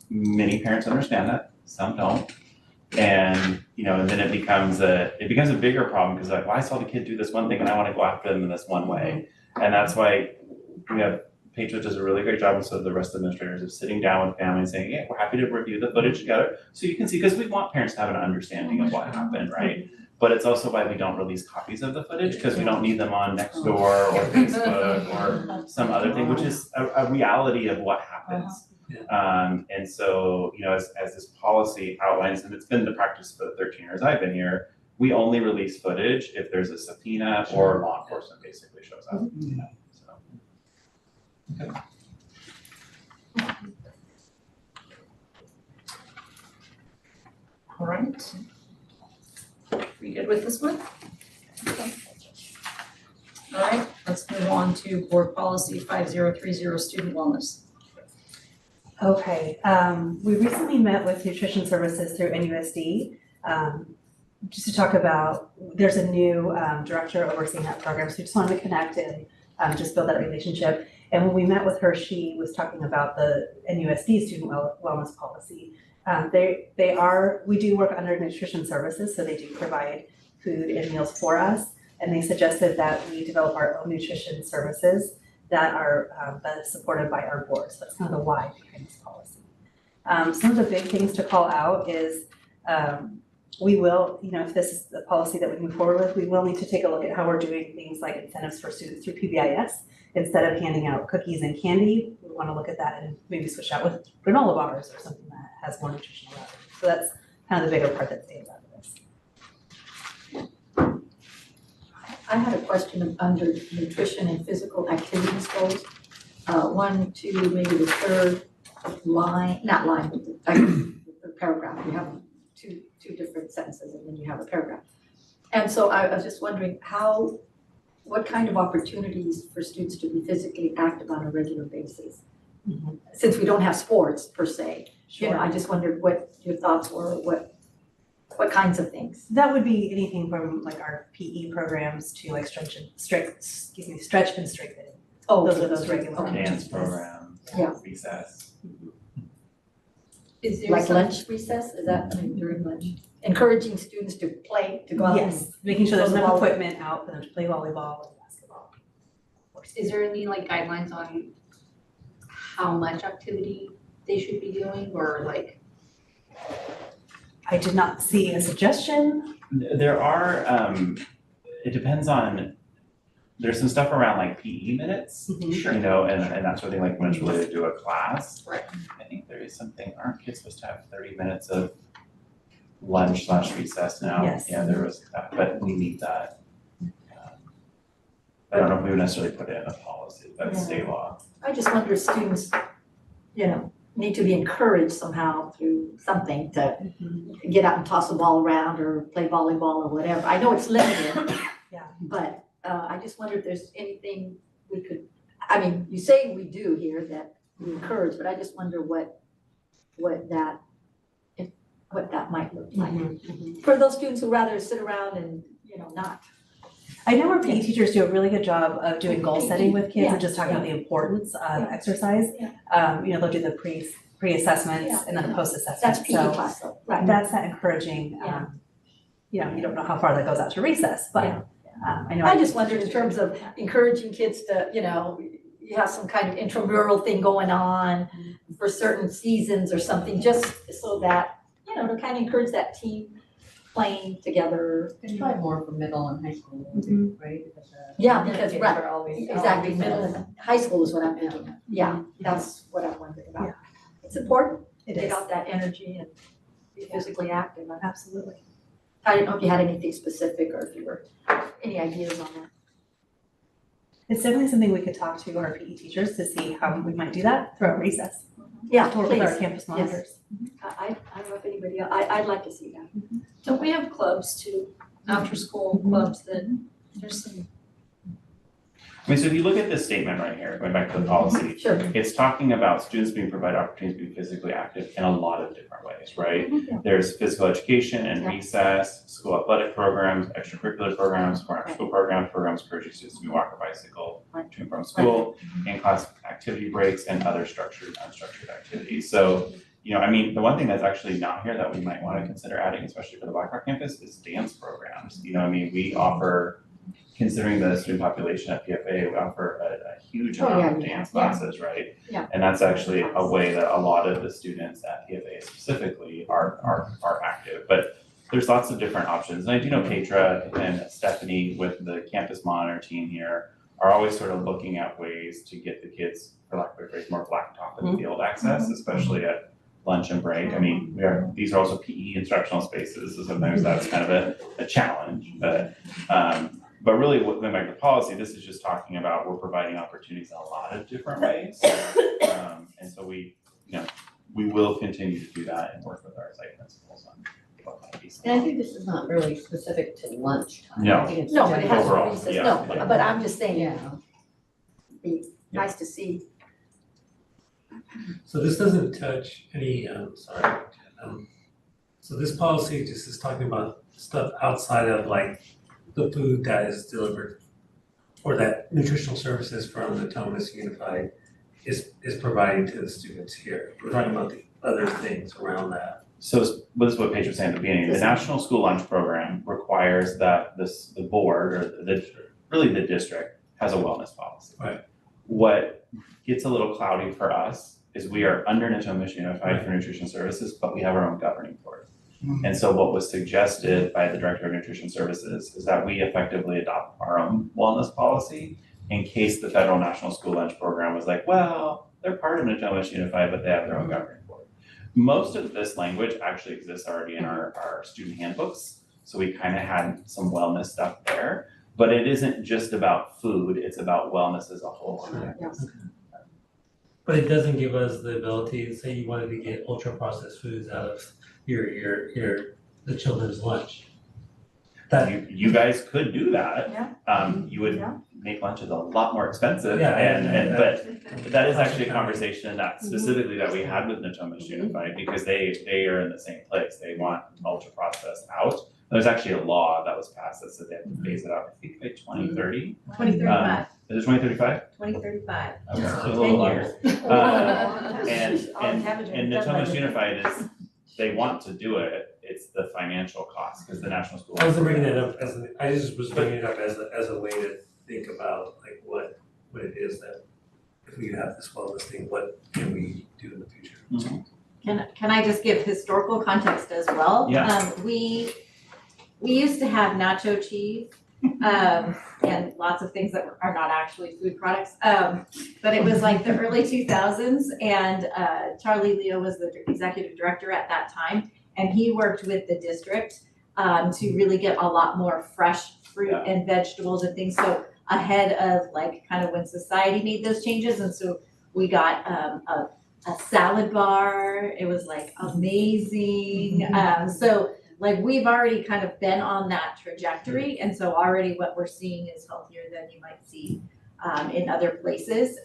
Many parents understand that, some don't. And and then it becomes a bigger problem, because like, well, I saw the kid do this one thing and I want to go after them in this one way. And that's why Paige does a really great job, and so the rest of the administrators, of sitting down with families saying, yeah, we're happy to review the footage together so you can see, because we want parents to have an understanding of what happened, right? But it's also why we don't release copies of the footage, because we don't need them on Nextdoor or Facebook or some other thing, which is a reality of what happens. And so, as this policy outlines, and it's been the practice for the 13 years I've been here, we only release footage if there's a subpoena or law enforcement basically shows up. All right. We good with this one? Okay. All right, let's move on to board policy 5030, student wellness. Okay, we recently met with nutrition services through NUSD, just to talk about, there's a new director overseeing that program, so we just wanted to connect and just build that relationship. And when we met with her, she was talking about the NUSD student wellness policy. We do work under nutrition services, so they do provide food and meals for us. And they suggested that we develop our own nutrition services that is supported by our board. So that's kind of the why behind this policy. Some of the big things to call out is we will, if this is the policy that we move forward with, we will need to take a look at how we're doing things like incentives for students through PBIS. Instead of handing out cookies and candy, we want to look at that and maybe switch out with granola bars or something that has more nutritional value. So that's kind of the bigger part that stands out of this. I had a question under nutrition and physical activities goals. 1, 2, maybe the third line, not line, but the paragraph. You have two different sentences and then you have a paragraph. And so I was just wondering what kind of opportunities for students to be physically active on a regular basis? Since we don't have sports per se, I just wondered what your thoughts were, what kinds of things? That would be anything from like our PE programs to like stretch and strengthening. Oh, those are those regular Dance program, recess. Is there like lunch recess? Is that during lunch? Encouraging students to play, to go out. Yes, making sure there's enough equipment out for them to play volleyball and basketball. Is there any like guidelines on how much activity they should be doing, or like? I did not see a suggestion. There are, it depends on, there's some stuff around like PE minutes, and that sort of thing, like when it's related to a class. Right. I think there is something, aren't kids supposed to have 30 minutes of lunch/recess now? Yes. Yeah, there was that, but we need that. I don't know if we would necessarily put it in a policy, that's state law. I just wonder if students, need to be encouraged somehow through something to get out and toss a ball around or play volleyball or whatever. I know it's limited, but I just wonder if there's anything we could, you say we do here that we encourage, but I just wonder what that might look like. For those students who rather sit around and, not. I know our PE teachers do a really good job of doing goal setting with kids and just talking about the importance of exercise. They'll do the pre-assessments and then the post-assessment. That's PE So class though, right? that's that encouraging, you know, you don't know how far that goes out to recess, but I know. I just wondered in terms of encouraging kids to, you know, you have some kind of intramural thing going on for certain seasons or something, just so that, you know, to kind of encourage that team playing together. It's probably more for middle and high school, right? Yeah, because, kids right, are always- exactly, always, middle and high school is what I meant. Yeah, that's what I wondered about. It's important, It get is, out that energy and be physically active. absolutely. I didn't know if you had anything specific or if you were, any ideas on that. It's definitely something we could talk to our PE teachers to see how we might do that throughout recess. Yeah, To work with our please. campus monitors. I don't know if anybody, I'd like to see that. Don't we have clubs too, after school clubs that there's some. I mean, so if you look at this statement right here, going back to the policy, Sure. it's talking about students being provided opportunities to be physically active in a lot of different ways, right? There's physical education and recess, school athletic programs, extracurricular programs, for after school programs encouraging students to walk or bicycle to and from school, in-class activity breaks, and other structured and unstructured activities. So, you know, I mean, the one thing that's actually not here that we might want to consider adding, especially for the Black Rock campus, is dance programs. You know, I mean, we offer, considering the student population at PFA, we offer a huge amount of dance classes, right? Yeah. And that's actually a way that a lot of the students at PFA specifically are active. But there's lots of different options. And I do know Petra and Stephanie with the campus monitor team here are always sort of looking at ways to get the kids, for lack of a better phrase, more blacktop in the field access, especially at lunch and break. I mean, these are also PE instructional spaces, so sometimes that's kind of a challenge, but really, going back to policy, this is just talking about we're providing opportunities in a lot of different ways. And so we will continue to do that and work with our site principals on what might be some. And I think this is not really specific to lunchtime. No. I think it's No, but it has to Overall, be, yeah, no, yeah. but I'm just saying, Yeah. be nice to see. So this doesn't touch any, so this policy just is talking about stuff outside of like the food that is delivered or that nutritional services from the Thomas Unified is providing to the students here. We're talking about the other things around that. So this is what Paige was saying at the beginning, the National School Lunch Program requires that the board or the district has a wellness policy. Right. What gets a little cloudy for us is we are under Natomas Unified for Nutrition Services, but we have our own governing board. And so what was suggested by the Director of Nutrition Services is that we effectively adopt our own wellness policy in case the Federal National School Lunch Program was like, well, they're part of Natomas Unified, but they have their own governing board. Most of this language actually exists already in our student handbooks, so we kind of had some wellness stuff there. But it isn't just about food, it's about wellness as a whole. But it doesn't give us the ability to say you wanted to get ultra processed foods out of the children's lunch. You guys could do that. Yeah. You would make lunches a lot more expensive, Yeah, but that is actually a conversation that specifically that we had with Natomas Unified, because they are in the same place, they want ultra processed out. There's actually a law that was passed that said they have to phase it out, I think by 2030. 2035. Is it 2035? 2035. Okay, Just so a little longer. I'll have it And done by Natomas then. Unified is, they want to do it, it's the financial cost, because the national school. I wasn't bringing it up I just was bringing it up as a way to think about like what it is that if we have this wellness thing, what can we do in the future? Can I just give historical context as well? Yeah. We used to have nacho cheese, and lots of things that are not actually food products. But it was like the early 2000s, and Charlie Leo was the executive director at that time, and he worked with the district to really get a lot more fresh fruit and vegetables and things. So ahead of like kind of when society made those changes, and so we got a salad bar. It was like amazing. So like we've already kind of been on that trajectory, and so already what we're seeing is healthier than you might see in other places.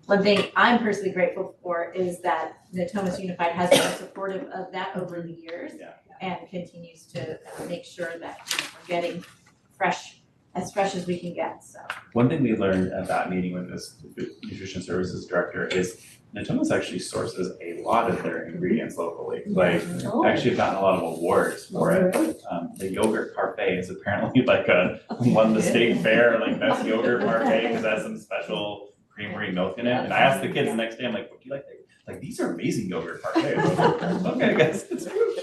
One thing I'm personally grateful for is that Natomas Unified has been supportive of that over the years and continues to make sure that we're getting fresh as fresh as we can get, so. One thing we learned at that meeting with this nutrition services director is Natomas actually sources a lot of their ingredients locally. Like, actually have gotten a lot of awards for it. The yogurt parfait is apparently like won the state fair, like best yogurt parfait, because it has some special creamery milk in it. And I asked the kids the next day, I'm like, what do you like? Like, these are amazing yogurt parfaits. Okay, I guess it's true.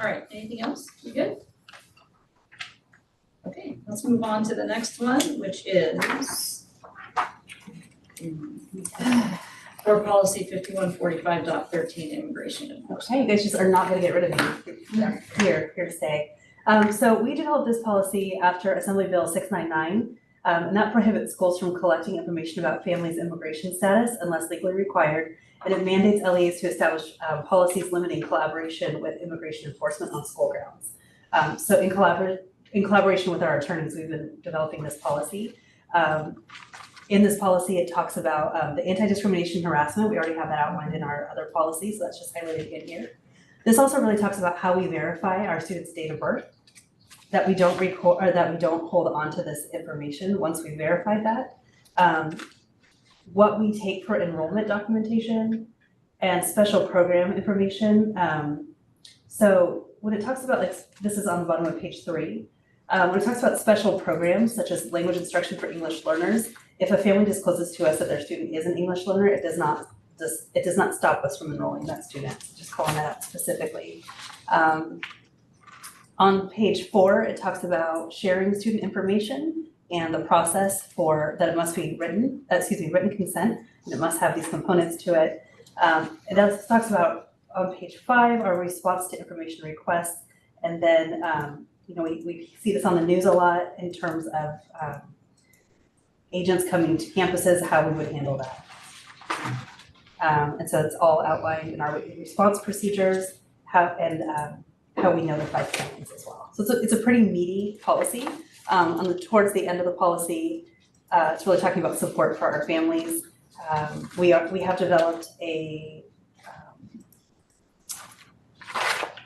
All right, anything else? We good? Okay, let's move on to the next one, which is board policy 5145.13, immigration enforcement. Okay, you guys just are not gonna get rid of me. Here to stay. So we developed this policy after Assembly Bill 699, and that prohibits schools from collecting information about families' immigration status unless legally required. And it mandates LEAs to establish policies limiting collaboration with immigration enforcement on school grounds. So in collaboration with our attorneys, we've been developing this policy. In this policy, it talks about the anti-discrimination harassment. We already have that outlined in our other policies, so that's just highlighted in here. This also really talks about how we verify our students' date of birth, that we don't record, or that we don't hold on to this information once we verified that. What we take for enrollment documentation and special program information. So when it talks about, like, this is on the bottom of page 3, when it talks about special programs such as language instruction for English learners, if a family discloses to us that their student is an English learner, it does not stop us from enrolling that student, just calling that out specifically. On page 4, it talks about sharing student information and the process for that it must be written consent, and it must have these components to it. It also talks about on page 5 our response to information requests, and then we see this on the news a lot in terms of agents coming to campuses, how we would handle that. And so it's all outlined in our response procedures, how we notify families as well. So it's a pretty meaty policy. Towards the end of the policy, it's really talking about support for our families. We have developed a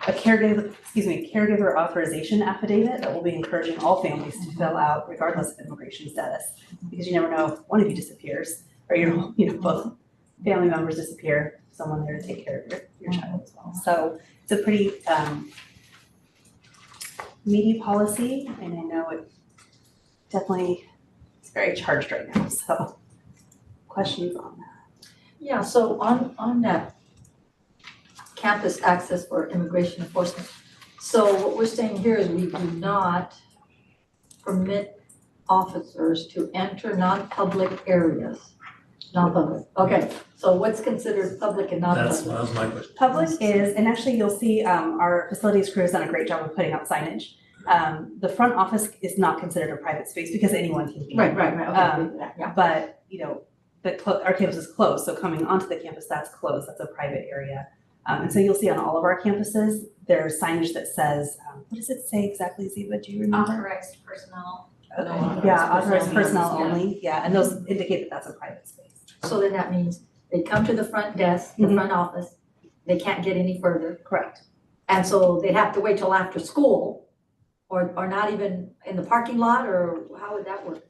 caregiver authorization affidavit that we'll be encouraging all families to fill out regardless of immigration status, because you never know if one of you disappears or both family members disappear, someone there to take care of your child as well. So it's a pretty meaty policy, and I know it definitely is very charged right now, so questions on that? Yeah, so on that campus access for immigration enforcement, so what we're saying here is we do not permit officers to enter non-public areas. Non-public, okay, so what's considered public and non-public? That was my question. Public is, and actually you'll see our facilities crew has done a great job of putting out signage. The front office is not considered a private space because anyone can be. Right, okay, yeah. But, our campus is closed, so coming onto the campus, that's closed, that's a private area. And so you'll see on all of our campuses, there's signage that says, what does it say exactly, Ziva, do you remember? Authorized personnel. Okay, yeah, authorized personnel only, yeah, and those indicate that that's a private space. So then that means they come to the front desk, the front office, they can't get any further. Correct. And so they'd have to wait till after school, or not even in the parking lot, or how would that work?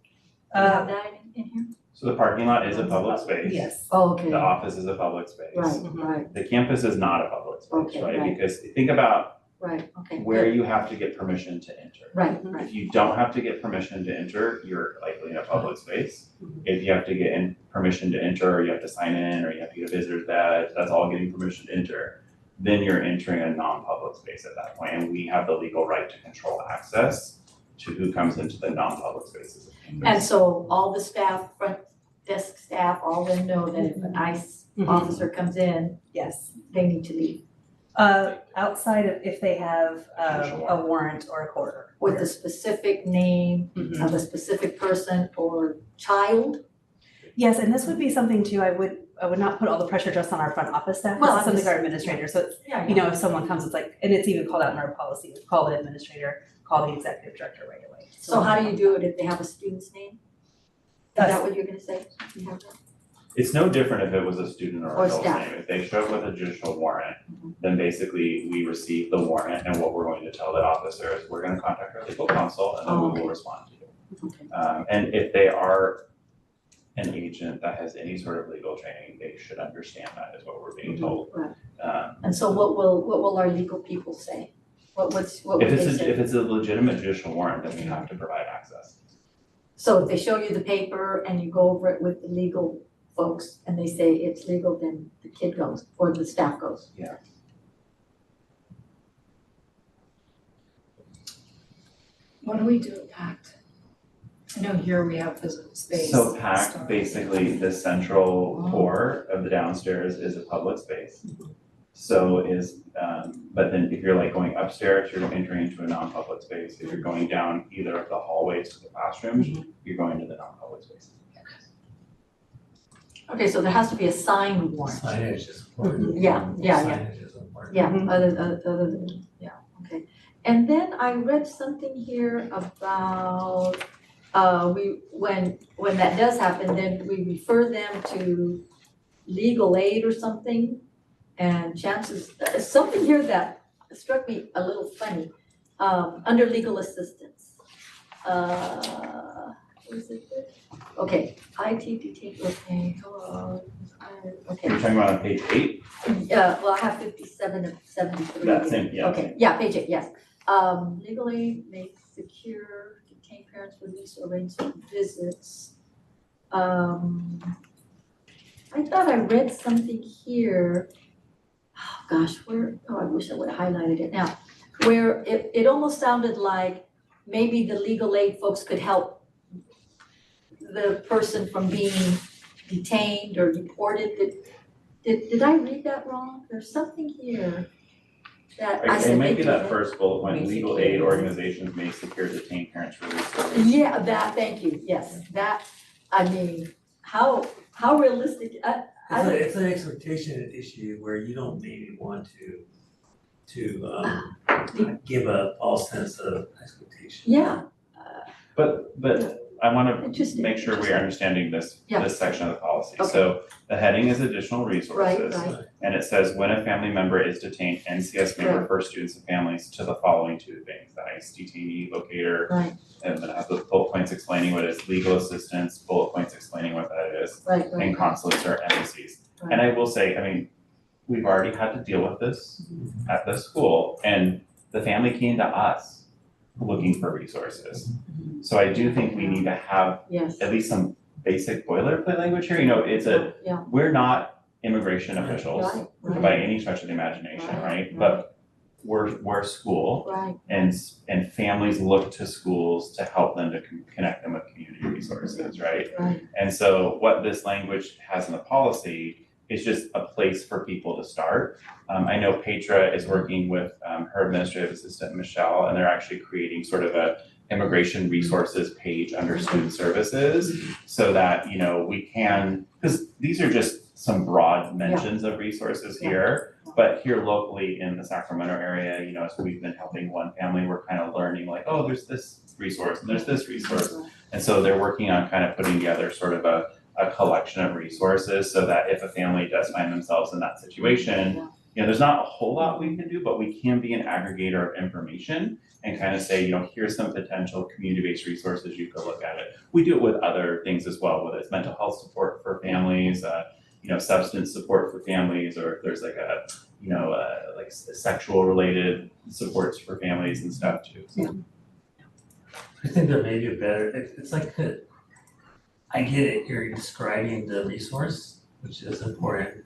Do you have that in here? So the parking lot is a public space. Yes. Oh, okay. The office is a public space. Right. The campus is not a public space, Okay, right? right. Because think about Right, okay. where you have to get permission to enter. Right. If you don't have to get permission to enter, you're likely in a public space. If you have to get permission to enter, or you have to sign in, or you have to get a visitor's badge, that's all getting permission to enter. Then you're entering a non-public space at that point, and we have the legal right to control access to who comes into the non-public spaces. And so all the staff, front desk staff, all them know that if an ICE officer comes in, yes, they need to leave. Outside of if they have a warrant or a court order. With a specific name of a specific person or child? Yes, and this would be something too, I would not put all the pressure just on our front office staff, Well, this is something our administrator, so it's, if someone comes, it's like, and it's even called out in our policy, it's call the administrator, call the executive director right away. So how do you do it if they have a student's name? Is that what you're gonna say? You have that? It's no different if it was a student or Or adult staff. name. If they show up with a judicial warrant, then basically we receive the warrant and what we're going to tell the officer is we're gonna contact our legal counsel and then we will respond to you. Okay. And if they are an agent that has any sort of legal training, they should understand that is what we're being told. Right. And so what will our legal people say? What would If they it's say? if it's a legitimate judicial warrant, then we have to provide access. So if they show you the paper and you go over it with the legal folks and they say it's legal, then the kid goes or the staff goes. Yeah. What do we do at PACT? I know here we have physical space. So PAC, basically the central core of the downstairs is a public space. So is, but then if you're like going upstairs, you're entering into a non-public space. If you're going down either of the hallways to the classrooms, you're going to the non-public space. Okay, so there has to be a signed warrant. Signage is important. Yeah. Signage is important. Yeah, other than, yeah, okay. And then I read something here about, when that does happen, then we refer them to legal aid or something. And chances, something here that struck me a little funny, under legal assistance. What is it? Okay, IT detained, okay, okay. You're talking about on page 8? Yeah, well, I have 57 and 73. That same, yeah. Okay, yeah, page 8, yes. Legal aid may secure detained parents release or arrange certain visits. I thought I read something here. Oh gosh, I wish I would have highlighted it now. Where it almost sounded like maybe the legal aid folks could help the person from being detained or deported. Did I read that wrong? There's something here that I said. It might be that maybe- first bullet point, legal aid organizations may secure detained parents release or. Yeah, that, thank you, yes, that, I mean, how realistic, It's an expectation issue where you don't maybe want to give a false sense of expectation. yeah, But I wanna Interesting. make sure we are understanding this Yeah. section of the policy. Okay. So the heading is additional resources. right. And it says when a family member is detained, NCS may Right. refer students and families to the following 2 things, the ICE detainee locator. Right. And then it has the bullet points explaining what is legal assistance, bullet points explaining what that is, Right, and consulates or embassies. And I will say, I mean, we've already had to deal with this at the school, and the family came to us looking for resources. So I do think we need to have Yes, at least some basic boilerplate language here, yeah, we're not immigration officials right, right, by any stretch of the imagination, Right, right? But we're a school, right, and families look to schools to help them to connect them with community resources, right? right, And so what this language has in the policy is just a place for people to start. I know Petra is working with her administrative assistant, Michelle, and they're actually creating sort of a immigration resources page under student services so that, we can, because these are just some broad mentions of resources here, but here locally in the Sacramento area, as we've been helping one family, we're kind of learning like, oh, there's this resource and there's this resource. And so they're working on kind of putting together sort of a collection of resources so that if a family does find themselves in that situation, there's not a whole lot we can do, but we can be an aggregator of information and kind of say, here's some potential community-based resources you could look at it. We do it with other things as well, whether it's mental health support for families, substance support for families, or if there's like a, like sexual related supports for families and stuff too. So. I think there may be a better, it's like, I get it, you're describing the resource, which is important,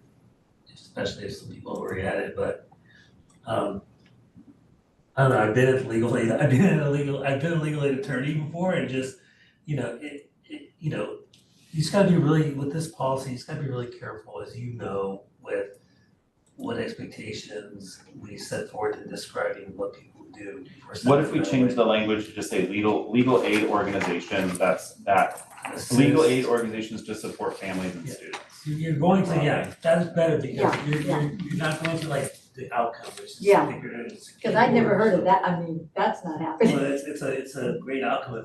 especially if some people have already had it, but, I don't know, I've been a legal aid attorney before, and just, you just gotta be really, with this policy, you just gotta be really careful, as with what expectations we set forth in describing what people do. What if we change the language to just say legal aid organizations, legal aid organizations to support families and students? You're going to, that's better, because you're not going to like the outcome, which is Yeah. figured out. because I never heard of that, I mean, that's not happening. Well, it's a great outcome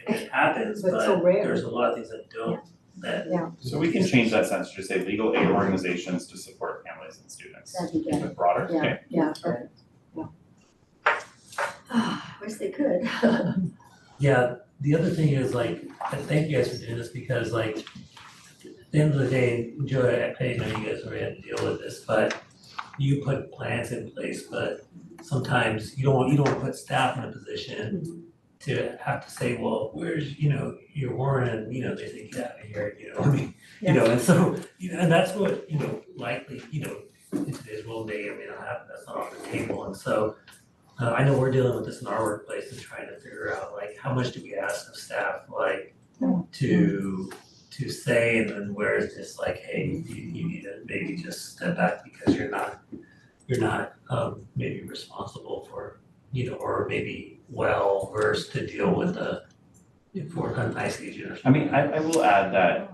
if it happens, But but so rare. there's a lot of things that don't that, So we can change that sentence to say legal aid organizations to support families and students. That'd be good. With broader, Yeah, okay. yeah, good. Yeah. Wish they could. yeah, the other thing is like, I thank you guys for doing this because like, at the end of the day, Joe, I know you guys are gonna deal with this, but you put plans in place, but sometimes you don't put staff in a position to have to say, well, where's, your warrant, and, they say, get out of here, I mean, and so, and that's what, likely, in today's world may or may not happen, that's not on the table, and so I know we're dealing with this in our workplace and trying to figure out, like, how much do we ask of staff, like, to say, and then where it's just like, hey, you need to maybe just step back because you're not maybe responsible for, or maybe well versed to deal with for an ICE agent or something. I mean, I will add that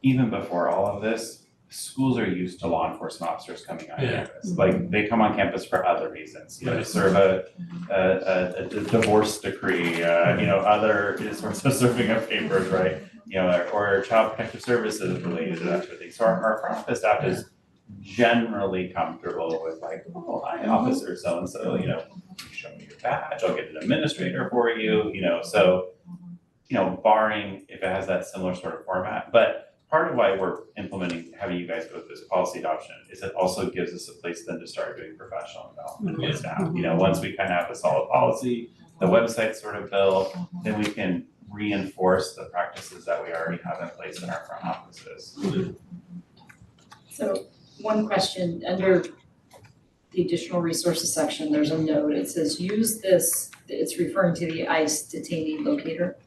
even before all of this, schools are used to law enforcement officers coming on campus. Like, they come on campus for other reasons, to serve a divorce decree, other sorts of serving of papers, right? Or child protective services related to that sort of thing. So our front office staff is generally comfortable with like, oh, hi, officer so-and-so, show me your badge, I'll get an administrator for you, so, barring if it has that similar sort of format. But part of why we're having you guys go through this policy adoption is it also gives us a place then to start doing professional development with staff. Once we kind of have a solid policy, the website's sort of built, then we can reinforce the practices that we already have in place in our front offices. So one question, under the additional resources section, there's a note, it says use this, it's referring to the ICE detainee locator.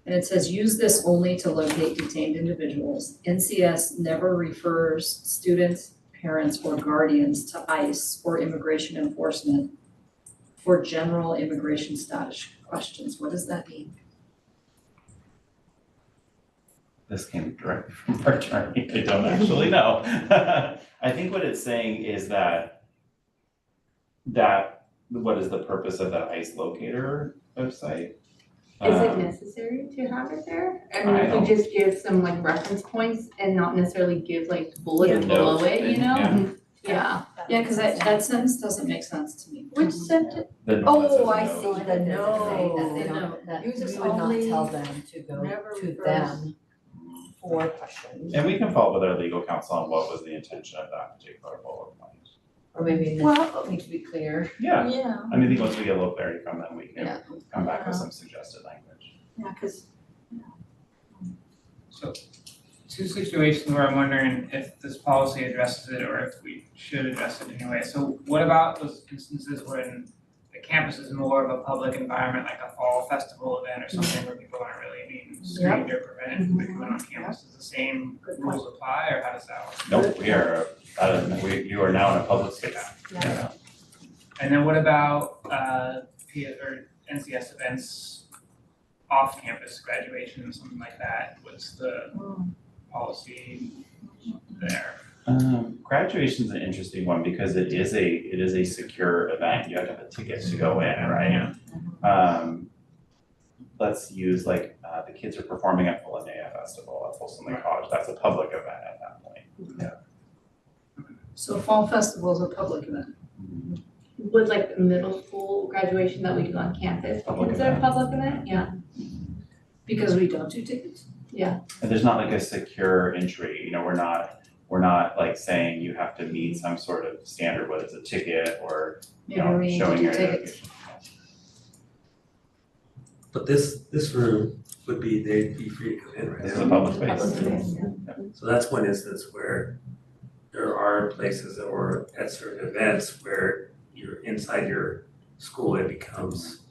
And it says use this only to locate detained individuals. NCS never refers students, parents, or guardians to ICE or immigration enforcement for general immigration status questions. What does that mean? This came directly from our attorney, I don't actually know. I think what it's saying is that what is the purpose of that ICE locator website? Is it necessary to have it there? I mean, I if don't- we just give some like reference points and not necessarily give like bullets below Note it, and- Yeah. Yeah, because that sentence doesn't make sense to me. Which sentence? The note that says Oh, I note. see, the That no. they The don't, note. that Use we this would not only, tell them to go never to refers- them for questions. And we can follow up with our legal counsel on what was the intention of that particular bullet point. Or maybe Well- it needs to be clear. Yeah, Yeah, I think once we get a little clarity from them, we can Yeah. come back with some suggested language. yeah, because So, two situations where I'm wondering if this policy addresses it or if we should address it anyway. So what about those instances when the campus is more of a public environment, like a fall festival event or something where people aren't really being screened or prevented from coming on campus? Does the same rules apply, or how does that work? Nope, you are now in a public space. Yeah. And then what about NCS events, off-campus graduation and something like that? What's the policy there? Graduation's an interesting one because it is a secure event. You have to have a ticket to go in, right? Let's use like the kids are performing at Fulanea Festival at Folsom Lake College. That's a public event at that point. so fall festival is a public event. Would like the middle school graduation that we do on campus, Public consider a event. public event? Yeah. Because we don't do tickets. And there's not like a secure entry, we're not like saying you have to meet some sort of standard, whether it's a ticket or, Maybe we need to showing do your tickets. identification. But this room would be, they'd be free to come in, right? This is a public space. So that's one instance where there are places or at certain events where you're inside your school, it becomes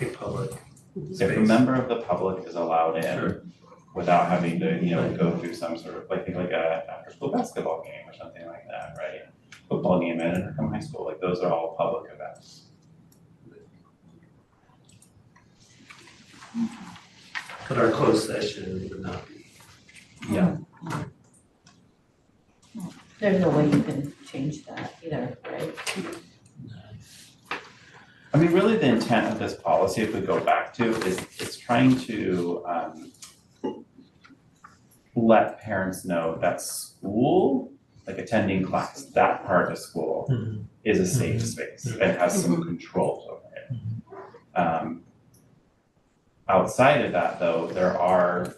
a public If space. a member of the public is allowed Sure. in without having to, go through some sort of, like a after-school basketball game or something like that, right? Football game at Intercom High School, like those are all public events. But our closed session would not be. Yeah. There's no way you can change that either, right? I mean, really the intent of this policy, if we go back to, is it's trying to let parents know that school, like attending class, that part of school is a safe space and has some controls over it. Outside of that though, there are,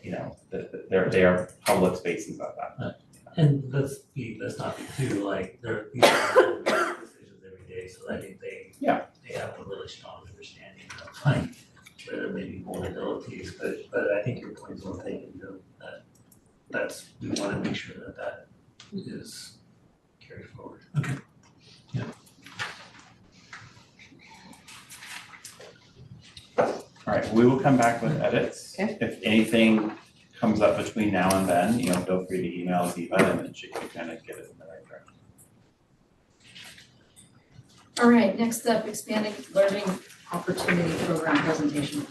you know, they are public spaces of that. And let's not be too like, these are decisions every day, so I think they have a really strong understanding of like where there may be vulnerabilities, but I think your point is well taken, you know, that's, we wanna make sure that is carried forward. Okay. Yeah. All right, we will come back with edits. Okay. If anything comes up between now and then, you know, feel free to email Ziva and then she can kind of get it in the right direction. All right, next up, expanding learning opportunity program presentation.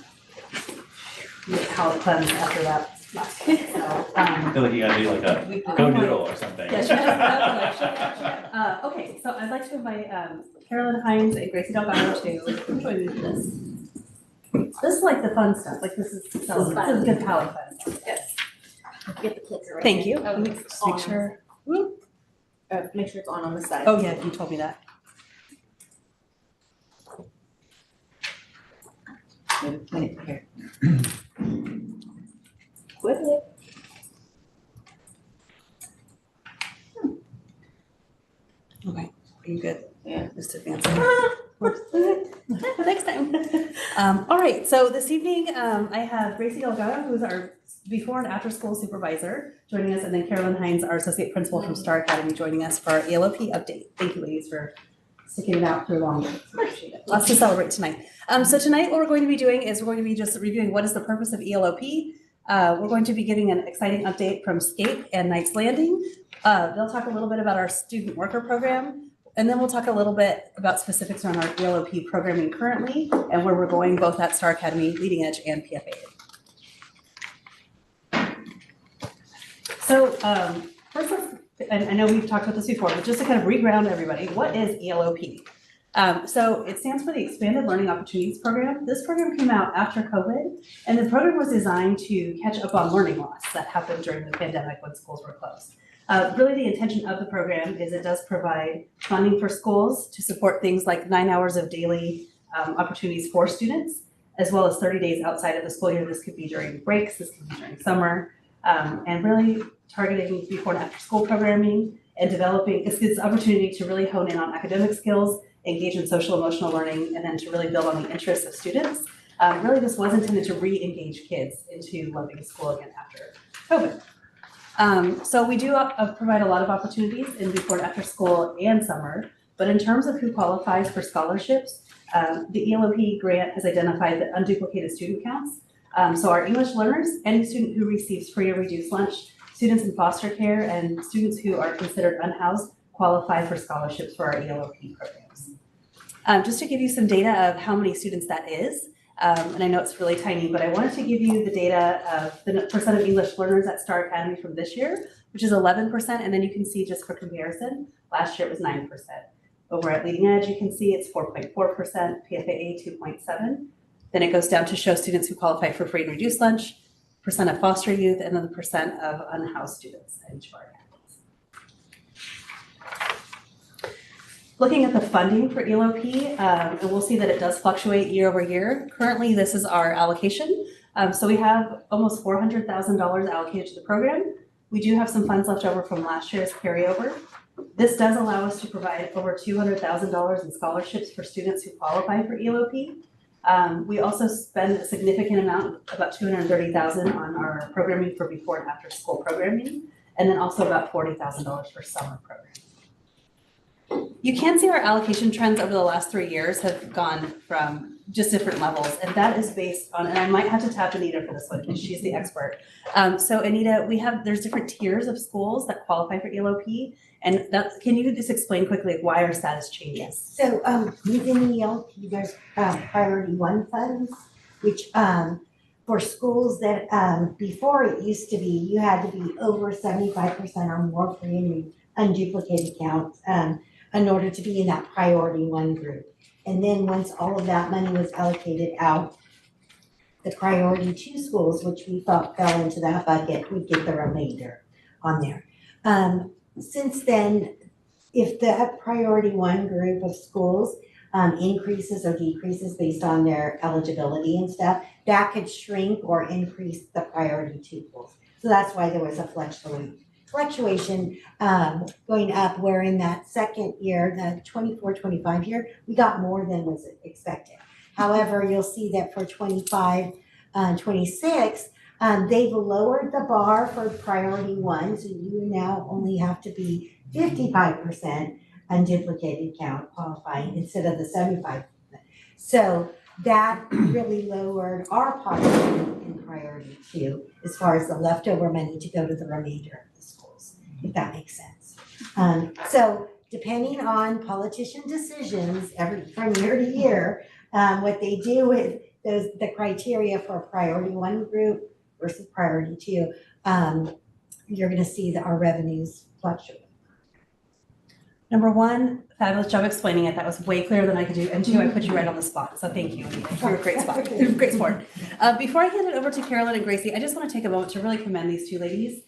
How it comes after that. So, I feel like you gotta do like a go doodle or something. Okay, so I'd like to invite Carolyn Hines and Gracie Delgado to join me for this. This is like the fun stuff, like this is good palette fun. Yes. Get the clicker right. Thank you. Oh, Let me just make sure. Make sure it's on the side. Oh, yeah, you told me that. Maybe point it here. With it. Okay, are you good? Yeah. Just advancing. Next time. All right, so this evening, I have Gracie Delgado, who's our before and after school supervisor, joining us, and then Carolyn Hines, our associate principal from Star Academy, joining us for our ELOP update. Thank you, ladies, for sticking it out through longer. Appreciate it. Lots to celebrate tonight. So tonight, what we're going to be doing is we're going to be just reviewing what is the purpose of ELOP. We're going to be giving an exciting update from SCAPE and Knights Landing. They'll talk a little bit about our student worker program. And then we'll talk a little bit about specifics around our ELOP programming currently and where we're going both at Star Academy, Leading Edge, and PFA. So first, and I know we've talked about this before, but just to kind of re-ground everybody, what is ELOP? So it stands for the Expanded Learning Opportunities Program. This program came out after COVID, and the program was designed to catch up on learning loss that happened during the pandemic when schools were closed. Really the intention of the program is it does provide funding for schools to support things like 9 hours of daily opportunities for students, as well as 30 days outside of the school year. This could be during breaks, this could be during summer, and really targeting before and after school programming and developing, it's this opportunity to really hone in on academic skills, engage in social emotional learning, and then to really build on the interests of students. Really this was intended to re-engage kids into loving school again after COVID. So we do provide a lot of opportunities in before and after school and summer, but in terms of who qualifies for scholarships, the ELOP grant has identified the unduplicated student counts. So our English learners, any student who receives free or reduced lunch, students in foster care, and students who are considered unhoused qualify for scholarships for our ELOP programs. Just to give you some data of how many students that is, and I know it's really tiny, but I wanted to give you the data of the percent of English learners at Star Academy from this year, which is 11%, and then you can see just for comparison, last year it was 9%. Over at Leading Edge, you can see it's 4.4%, PFAA 2.7%. Then it goes down to show students who qualify for free and reduced lunch, percent of foster youth, and then the percent of unhoused students at each of our academies. Looking at the funding for ELOP, and we'll see that it does fluctuate year over year. Currently, this is our allocation. So we have almost $400,000 allocated to the program. We do have some funds left over from last year's carryover. This does allow us to provide over $200,000 in scholarships for students who qualify for ELOP. We also spend a significant amount, about $230,000 on our programming for before and after school programming, and then also about $40,000 for summer programming. You can see our allocation trends over the last 3 years have gone from just different levels, and that is based on, and I might have to tap Anita for this one because she's the expert. So Anita, there's different tiers of schools that qualify for ELOP, and can you just explain quickly why our status changes? Yes, so within ELOP, there's priority 1 funds, which for schools that before it used to be, you had to be over 75% or more free and unduplicated counts in order to be in that priority 1 group. And then once all of that money was allocated out, the priority 2 schools, which we thought fell into that bucket, we'd get the remainder on there. Since then, if the priority 1 group of schools increases or decreases based on their eligibility and stuff, that could shrink or increase the priority 2 schools. So that's why there was a fluctuation going up, where in that second year, the 24-25 year, we got more than was expected. However, you'll see that for 25-26, they've lowered the bar for priority 1, so you now only have to be 55% unduplicated count qualifying instead of the 75%. So that really lowered our population in priority 2 as far as the leftover money to go to the remainder of the schools, if that makes sense. So depending on politician decisions from year to year, what they do with the criteria for a priority 1 group versus priority 2, you're gonna see that our revenues fluctuate. Number 1, fabulous job explaining it. That was way clearer than I could do. And 2, I put you right on the spot. So thank you. You're a great spot. You're a great sport. Before I hand it over to Carolyn and Gracie, I just want to take a moment to really commend these 2 ladies.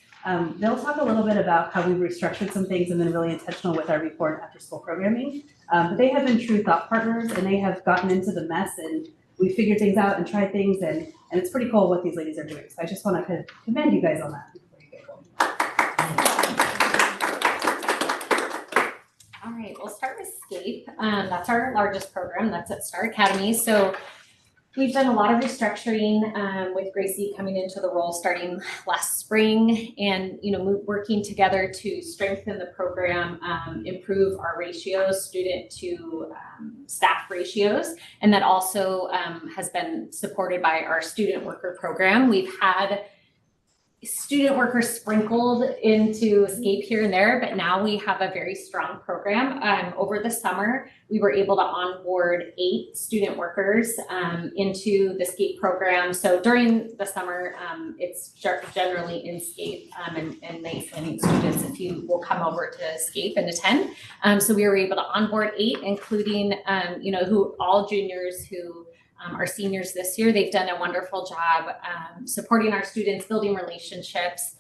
They'll talk a little bit about how we restructured some things and been really intentional with our before and after school programming. But they have been true thought partners, and they have gotten into the mess, and we figured things out and tried things, and it's pretty cool what these ladies are doing. So I just want to commend you guys on that. All right, we'll start with SCAPE. That's our largest program. That's at Star Academy. So we've done a lot of restructuring with Gracie coming into the role starting last spring, and working together to strengthen the program, improve our ratios, student to staff ratios, and that also has been supported by our student worker program. We've had student workers sprinkled into SCAPE here and there, but now we have a very strong program. Over the summer, we were able to onboard 8 student workers into the SCAPE program. So during the summer, it's generally in SCAPE, and they planning students, if you will come over to SCAPE and attend. So we were able to onboard 8, including who all juniors who are seniors this year. They've done a wonderful job supporting our students, building relationships,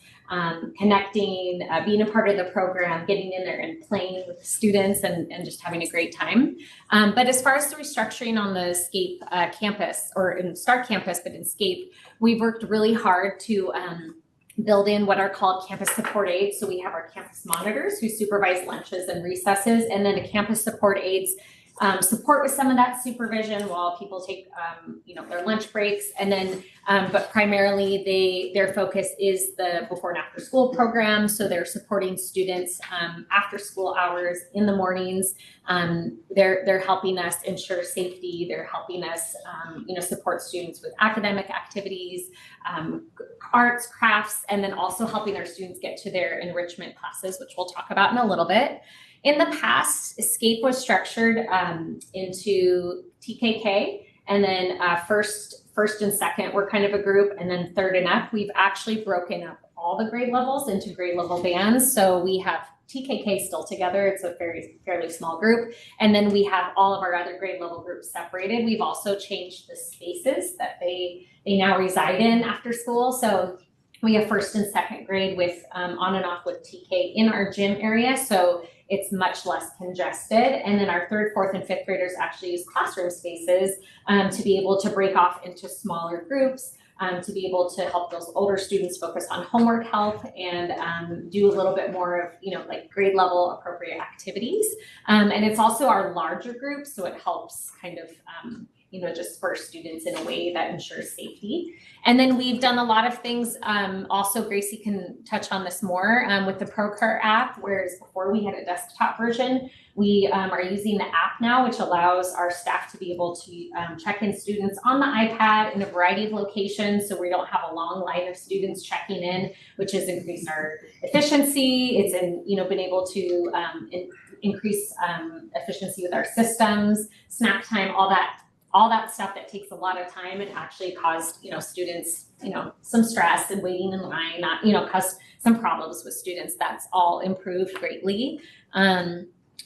connecting, being a part of the program, getting in there and playing with the students, and just having a great time. But as far as the restructuring on the SCAPE campus, or in Star campus, but in SCAPE, we've worked really hard to build in what are called campus support aides. So we have our campus monitors who supervise lunches and recesses, and then the campus support aides support with some of that supervision while people take their lunch breaks, and then but primarily their focus is the before and after school program. So they're supporting students after school hours, in the mornings. They're helping us ensure safety. They're helping us support students with academic activities, arts, crafts, and then also helping our students get to their enrichment classes, which we'll talk about in a little bit. In the past, SCAPE was structured into TKK, and then first and second were kind of a group, and then third and up. We've actually broken up all the grade levels into grade level bands. So we have TKK still together. It's a fairly small group. And then we have all of our other grade level groups separated. We've also changed the spaces that they now reside in after school. So we have first and second grade with on and off with TK in our gym area. So it's much less congested. And then our third, fourth, and fifth graders actually use classroom spaces to be able to break off into smaller groups, to be able to help those older students focus on homework help and do a little bit more of, like grade level appropriate activities. And it's also our larger group, so it helps kind of just for students in a way that ensures safety. And then we've done a lot of things. Also, Gracie can touch on this more with the ProCare app, whereas before we had a desktop version. We are using the app now, which allows our staff to be able to check in students on the iPad in a variety of locations, so we don't have a long line of students checking in, which has increased our efficiency. It's been able to increase efficiency with our systems, snack time, all that stuff that takes a lot of time and actually caused, students, some stress and waiting in line, caused some problems with students. That's all improved greatly.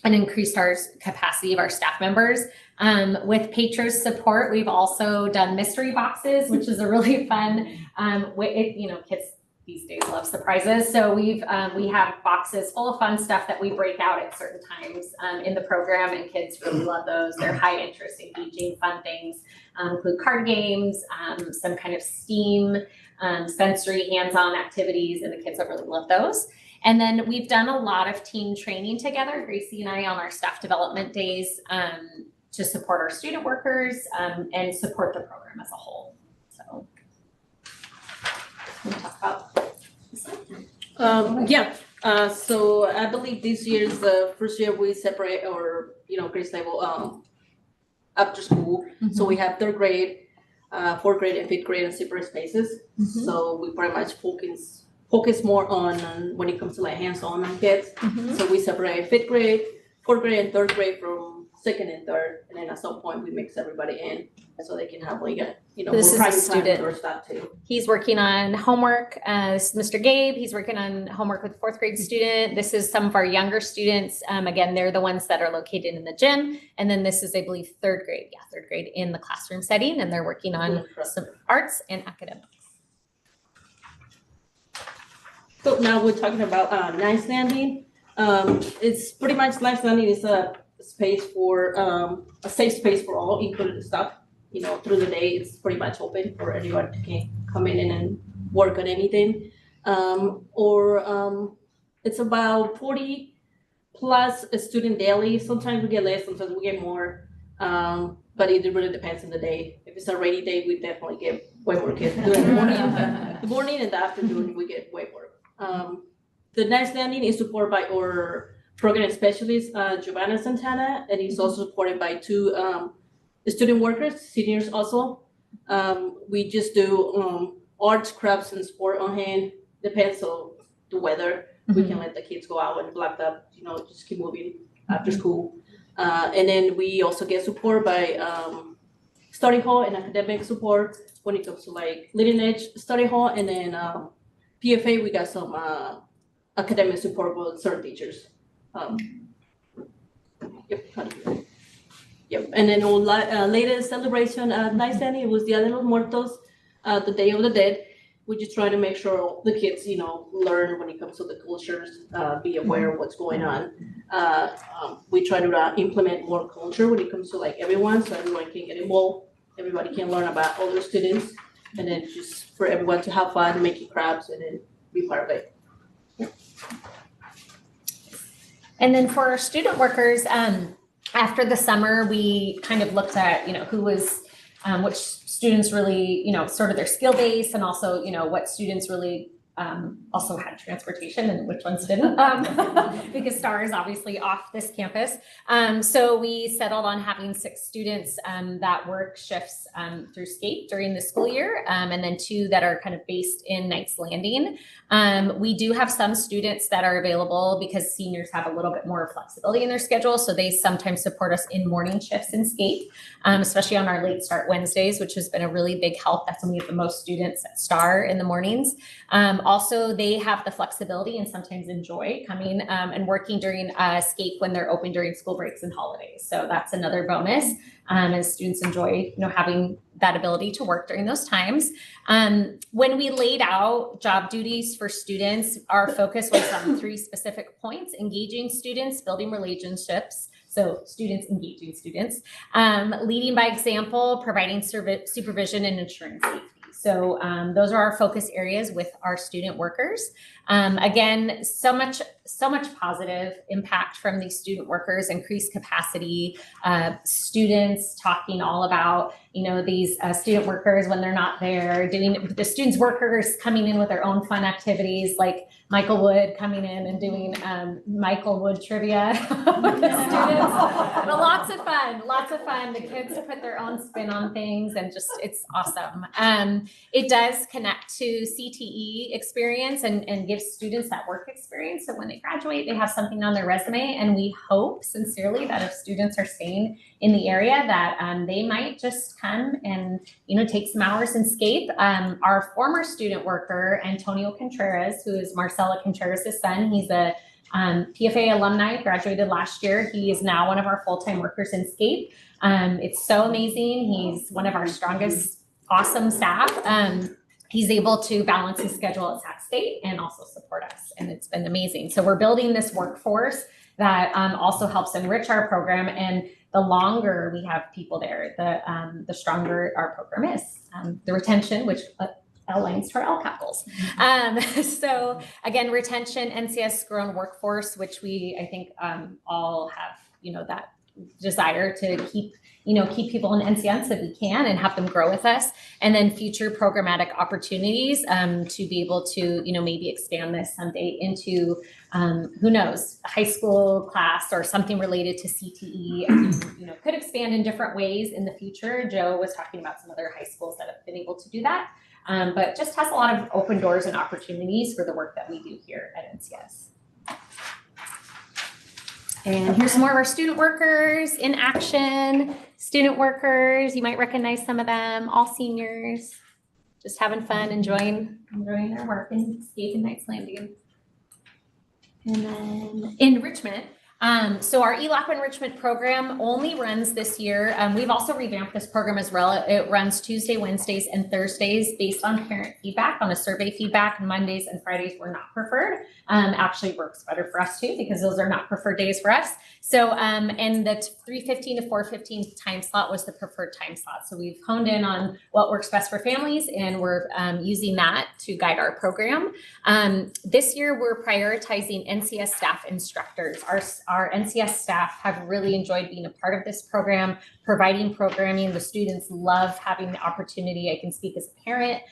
and increased our capacity of our staff members. With Petra's support, we've also done mystery boxes, which is a really fun, kids these days love surprises. So we have boxes full of fun stuff that we break out at certain times in the program, and kids really love those. They're high interest, engaging, fun things, include card games, some kind of STEAM, sensory hands-on activities, and the kids have really loved those. And then we've done a lot of team training together, Gracie and I, on our staff development days to support our student workers and support the program as a whole. So we'll talk about this one. So I believe this year is the first year we separate our, grade level after school. So we have third grade, fourth grade, and fifth grade in separate spaces. So we pretty much focus more on when it comes to like hands-on on kids. So we separate fifth grade, fourth grade, and third grade from second and third, and then at some point we mix everybody in so they can have like a This is more a private time student. with their stuff too. He's working on homework. This is Mr. Gabe. He's working on homework with fourth grade student. This is some of our younger students. Again, they're the ones that are located in the gym. And then this is, I believe, third grade in the classroom setting, and they're working on some arts and academics. So now we're talking about Nice Landing. It's pretty much Nice Landing is a space for a safe space for all, including staff. Through the day, it's pretty much open for anyone to come in and work on anything. It's about 40 plus a student daily. Sometimes we get less, sometimes we get more. But it really depends on the day. If it's a rainy day, we definitely get way more kids. During the morning and the afternoon, we get way more. The Nice Landing is supported by our program specialist, Giovanna Santana, and he's also supported by two student workers, seniors also. We just do arts, crafts, and sport on hand. Depends on the weather. We can let the kids go out and block up, just keep moving after school. And then we also get support by study hall and academic support when it comes to like leading edge study hall. And then PFA, we got some academic support with certain teachers. Yep. And then our latest celebration at Nice Landing, it was Dia de los Muertos, the Day of the Dead. We just try to make sure the kids, learn when it comes to the cultures, be aware of what's going on. We try to implement more culture when it comes to like everyone, so everyone can get involved. Everybody can learn about other students, and then just for everyone to have fun, making crafts, and then be part of it. And then for our student workers, after the summer, we kind of looked at, who was, which students really, sort of their skill base, and also, what students really also had transportation and which ones didn't, because STAR is obviously off this campus. So we settled on having 6 students that work shifts through SCAPE during the school year, and then 2 that are kind of based in Nice Landing. We do have some students that are available because seniors have a little bit more flexibility in their schedule, so they sometimes support us in morning shifts in SCAPE, especially on our late start Wednesdays, which has been a really big help. That's when we have the most students at STAR in the mornings. Also, they have the flexibility and sometimes enjoy coming and working during SCAPE when they're open during school breaks and holidays. So that's another bonus, as students enjoy, having that ability to work during those times. When we laid out job duties for students, our focus was on 3 specific points: engaging students, building relationships, so students engaging students, leading by example, providing supervision, and ensuring safety. So those are our focus areas with our student workers. Again, so much positive impact from these student workers, increased capacity, students talking all about, these student workers when they're not there, doing the students workers coming in with their own fun activities, like Michael Wood coming in and doing Michael Wood trivia with the students. But lots of fun. The kids put their own spin on things, and just, it's awesome. It does connect to CTE experience and gives students that work experience. So when they graduate, they have something on their resume, and we hope sincerely that if students are staying in the area, that they might just come and, take some hours in SCAPE. Our former student worker, Antonio Contreras, who is Marcela Contreras' son, he's a PFA alumni, graduated last year. He is now one of our full-time workers in SCAPE. It's so amazing. He's one of our strongest, awesome staff. He's able to balance his schedule at Sac State and also support us, and it's been amazing. So we're building this workforce that also helps enrich our program, and the longer we have people there, the stronger our program is. The retention, which aligns to our LCAP goals. So again, retention, NCS grown workforce, which we, I think, all have, that desire to keep people in NCS if we can and have them grow with us. And then future programmatic opportunities to be able to, maybe expand this someday into, who knows, a high school class or something related to CTE, could expand in different ways in the future. Joe was talking about some other high schools that have been able to do that. But just has a lot of open doors and opportunities for the work that we do here at NCS. And here's some more of our student workers in action. Student workers, you might recognize some of them, all seniors, just having fun, enjoying their work in SCAPE and Knights Landing. And then enrichment. So our ELAP enrichment program only runs this year. We've also revamped this program as well. It runs Tuesday, Wednesdays, and Thursdays based on parent feedback, on a survey feedback. Mondays and Fridays were not preferred. Actually works better for us too, because those are not preferred days for us. So, and the 3:15 to 4:15 time slot was the preferred time slot. So we've honed in on what works best for families, and we're using that to guide our program. This year, we're prioritizing NCS staff instructors. Our NCS staff have really enjoyed being a part of this program, providing programming. The students love having the opportunity. I can speak as a parent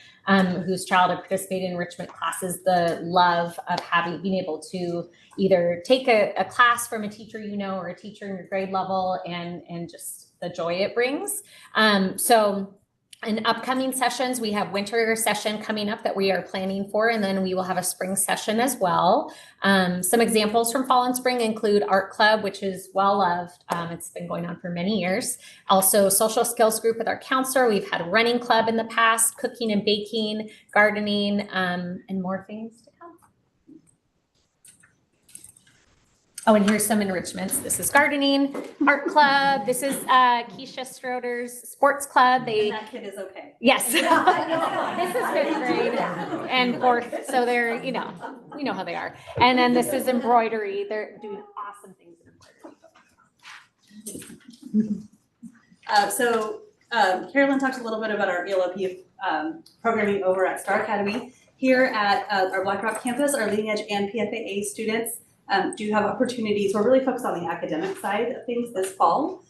whose child had participated in enrichment classes, the love of being able to either take a class from a teacher or a teacher in your grade level, and just the joy it brings. So in upcoming sessions, we have winter session coming up that we are planning for, and then we will have a spring session as well. Some examples from fall and spring include art club, which is well loved. It's been going on for many years. Also social skills group with our counselor. We've had a running club in the past, cooking and baking, gardening, and more things to come. Oh, and here's some enrichments. This is gardening, art club. This is Keisha Stroder's sports club. And that kid is okay. Yes. This is 5th grade and 4th. So they're, we know how they are. And then this is embroidery. They're doing awesome things in embroidery. Carolyn talked a little bit about our ELOP programming over at Star Academy. Here at our Black Rock campus, our leading edge and PFAA students do have opportunities. We're really focused on the academic side of things this fall.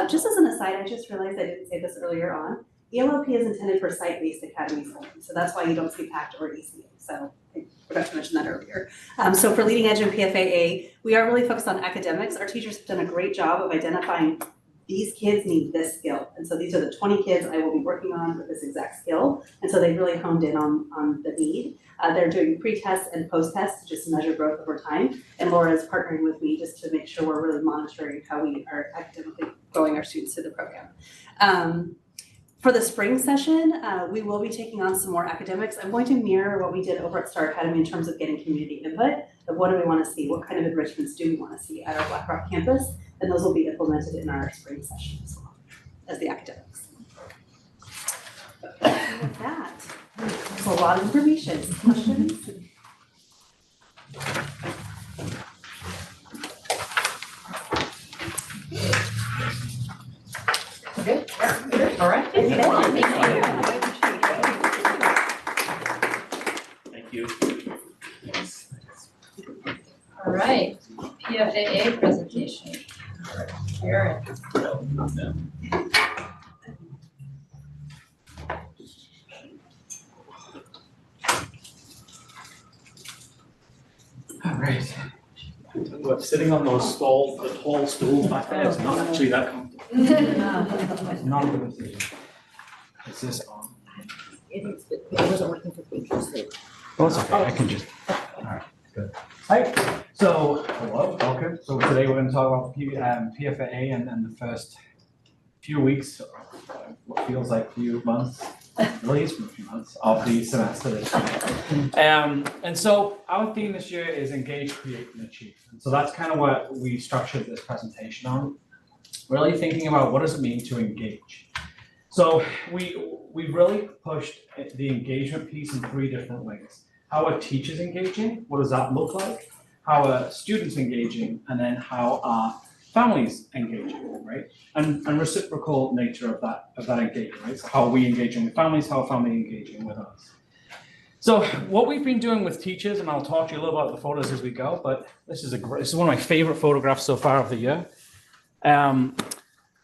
Just as an aside, I just realized I didn't say this earlier on. ELOP is intended for site-based academies only, so that's why you don't see PACT or ECA. So I forgot to mention that earlier. So for leading edge and PFAA, we are really focused on academics. Our teachers have done a great job of identifying these kids need this skill. And so these are the 20 kids I will be working on with this exact skill. And so they really honed in on the need. They're doing pre-tests and post-tests to just measure growth over time. And Laura is partnering with me just to make sure we're really monitoring how we are academically growing our students through the program. For the spring session, we will be taking on some more academics. I'm going to mirror what we did over at Star Academy in terms of getting community input of what do we want to see, what kind of enrichments do we want to see at our Black Rock campus, and those will be implemented in our spring session as well as the academics. And with that, there's a lot of information. Questions? Okay, all right. Thank you. All right, PFAA presentation. Karen. All right. Look, sitting on those stalls, the tall stools back there is not actually that comfortable. It's not a good decision. Is this on? It is, but it wasn't working for me. Oh, it's okay, I can just, all right, good. Hi, so, hello, welcome. So today we're going to talk about PFAA and then the first few weeks, what feels like few months really is from a few months of the semester this year. And so our theme this year is engage, create, and achieve. And so that's kind of what we structured this presentation on. Really thinking about what does it mean to engage. So we've really pushed the engagement piece in 3 different ways. How are teachers engaging? What does that look like? How are students engaging? And then how are families engaging, right? And reciprocal nature of that engagement, right? So how are we engaging with families? How are families engaging with us? So what we've been doing with teachers, and I'll talk to you a little about the photos as we go, but this is one of my favorite photographs so far of the year.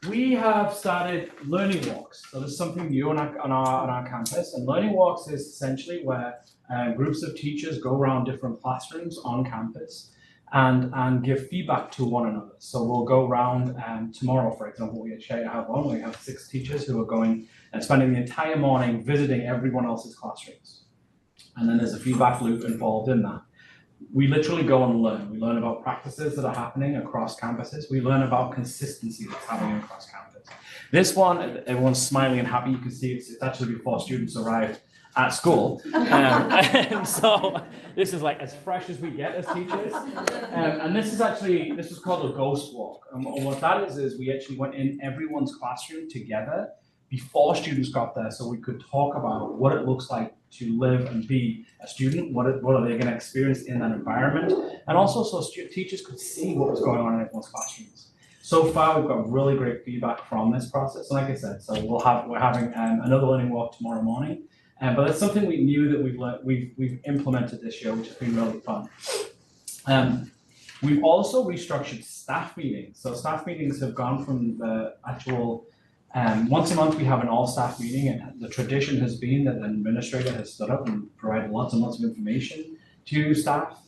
We have started learning walks. So this is something new on our campus. And learning walks is essentially where groups of teachers go around different classrooms on campus and give feedback to one another. So we'll go around tomorrow, for example, we have one. We have 6 teachers who are going and spending the entire morning visiting everyone else's classrooms. And then there's a feedback loop involved in that. We literally go and learn. We learn about practices that are happening across campuses. We learn about consistency that's happening across campus. This one, everyone's smiling and happy. You can see it's actually before students arrived at school. And so this is like as fresh as we get as teachers. And this is called a ghost walk. And what that is we actually went in everyone's classroom together before students got there, so we could talk about what it looks like to live and be a student, what are they going to experience in that environment, and also so teachers could see what was going on in everyone's classrooms. So far, we've got really great feedback from this process, and like I said, so we're having another learning walk tomorrow morning, but that's something we knew that we've implemented this year, which has been really fun. We've also restructured staff meetings. So staff meetings have gone from the actual once a month we have an all-staff meeting, and the tradition has been that the administrator has stood up and provided lots and lots of information to staff.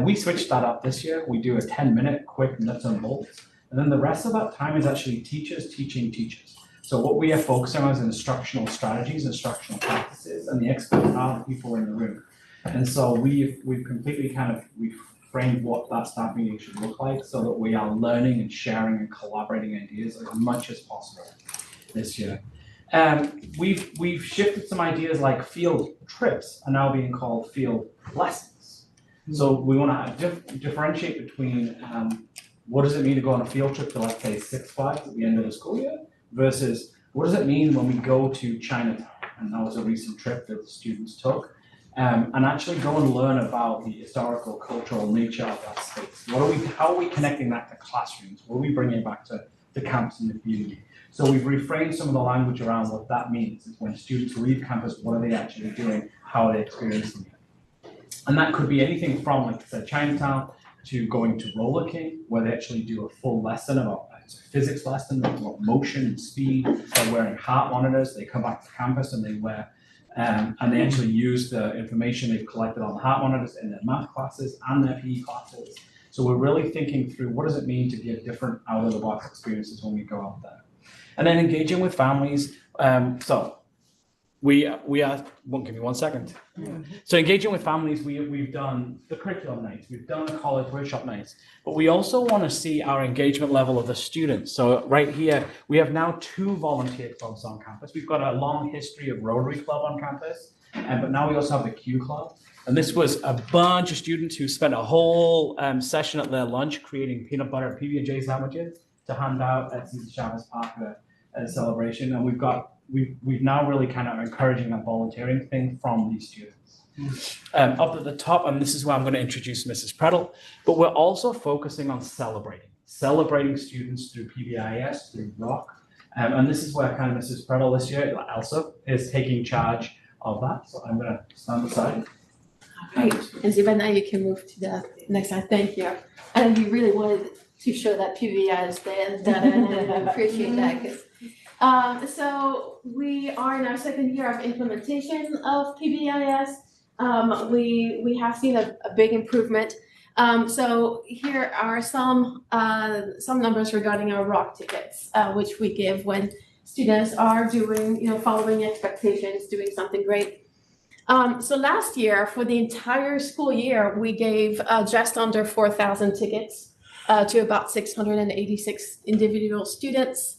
We switched that up this year. We do a 10-minute quick nuts and bolts, and then the rest of that time is actually teachers teaching teachers. So what we are focusing on is instructional strategies, instructional practices, and the expert are the people in the room. And so we've completely we've framed what that staff meeting should look like so that we are learning and sharing and collaborating ideas as much as possible this year. We've shifted some ideas like field trips are now being called field lessons. So we want to differentiate between what does it mean to go on a field trip to, let's say, Six Flags at the end of the school year versus what does it mean when we go to Chinatown? And that was a recent trip that the students took. And actually go and learn about the historical, cultural nature of that space. How are we connecting that to classrooms? What are we bringing back to the campus and the community? So we've reframed some of the language around what that means. It's when students leave campus, what are they actually doing? How are they experiencing it? And that could be anything from, like I said, Chinatown, to going to Roller King, where they actually do a full lesson about it's a physics lesson about motion and speed. They're wearing heart monitors. They come back to campus and they wear and they actually use the information they've collected on the heart monitors in their math classes and their PE classes. So we're really thinking through what does it mean to give different out-of-the-box experiences when we go out there. And then engaging with families. So we are, give me 1 second. So engaging with families, we've done the curriculum nights, we've done the college workshop nights, but we also want to see our engagement level of the students. So right here, we have now 2 volunteer clubs on campus. We've got a long history of Rotary Club on campus, but now we also have the Q Club. And this was a bunch of students who spent a whole session at their lunch creating peanut butter PB&J sandwiches to hand out at Cesar Chavez Park at a celebration. And we've now really kind of encouraging that volunteering thing from these students. Up at the top, and this is where I'm going to introduce Mrs. Prettle, but we're also focusing on celebrating students through PBIS, through ROC. And this is where kind of Mrs. Prettle this year, Elsa, is taking charge of that. So I'm going to stand aside. Great, and Ziba, now you can move to the next slide. Thank you. And we really wanted to show that PBIS data, and I appreciate that. So we are in our 2nd year of implementation of PBIS. We have seen a big improvement. So here are some numbers regarding our ROC tickets, which we give when students are doing, following expectations, doing something great. So last year, for the entire school year, we gave just under 4,000 tickets to about 686 individual students.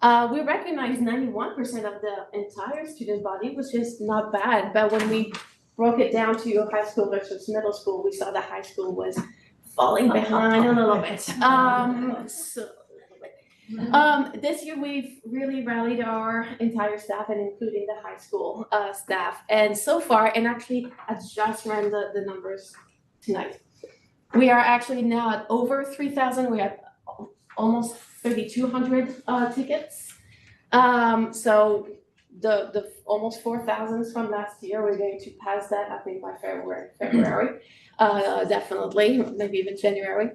We recognized 91% of the entire student body, which is not bad, but when we broke it down to high school versus middle school, we saw the high school was falling behind a little bit. This year we've really rallied our entire staff and including the high school staff. And so far, and actually I just ran the numbers tonight. We are actually now at over 3,000. We have almost 3,200 tickets. So the almost 4,000 from last year, we're going to pass that, I think, by February, definitely, maybe even January.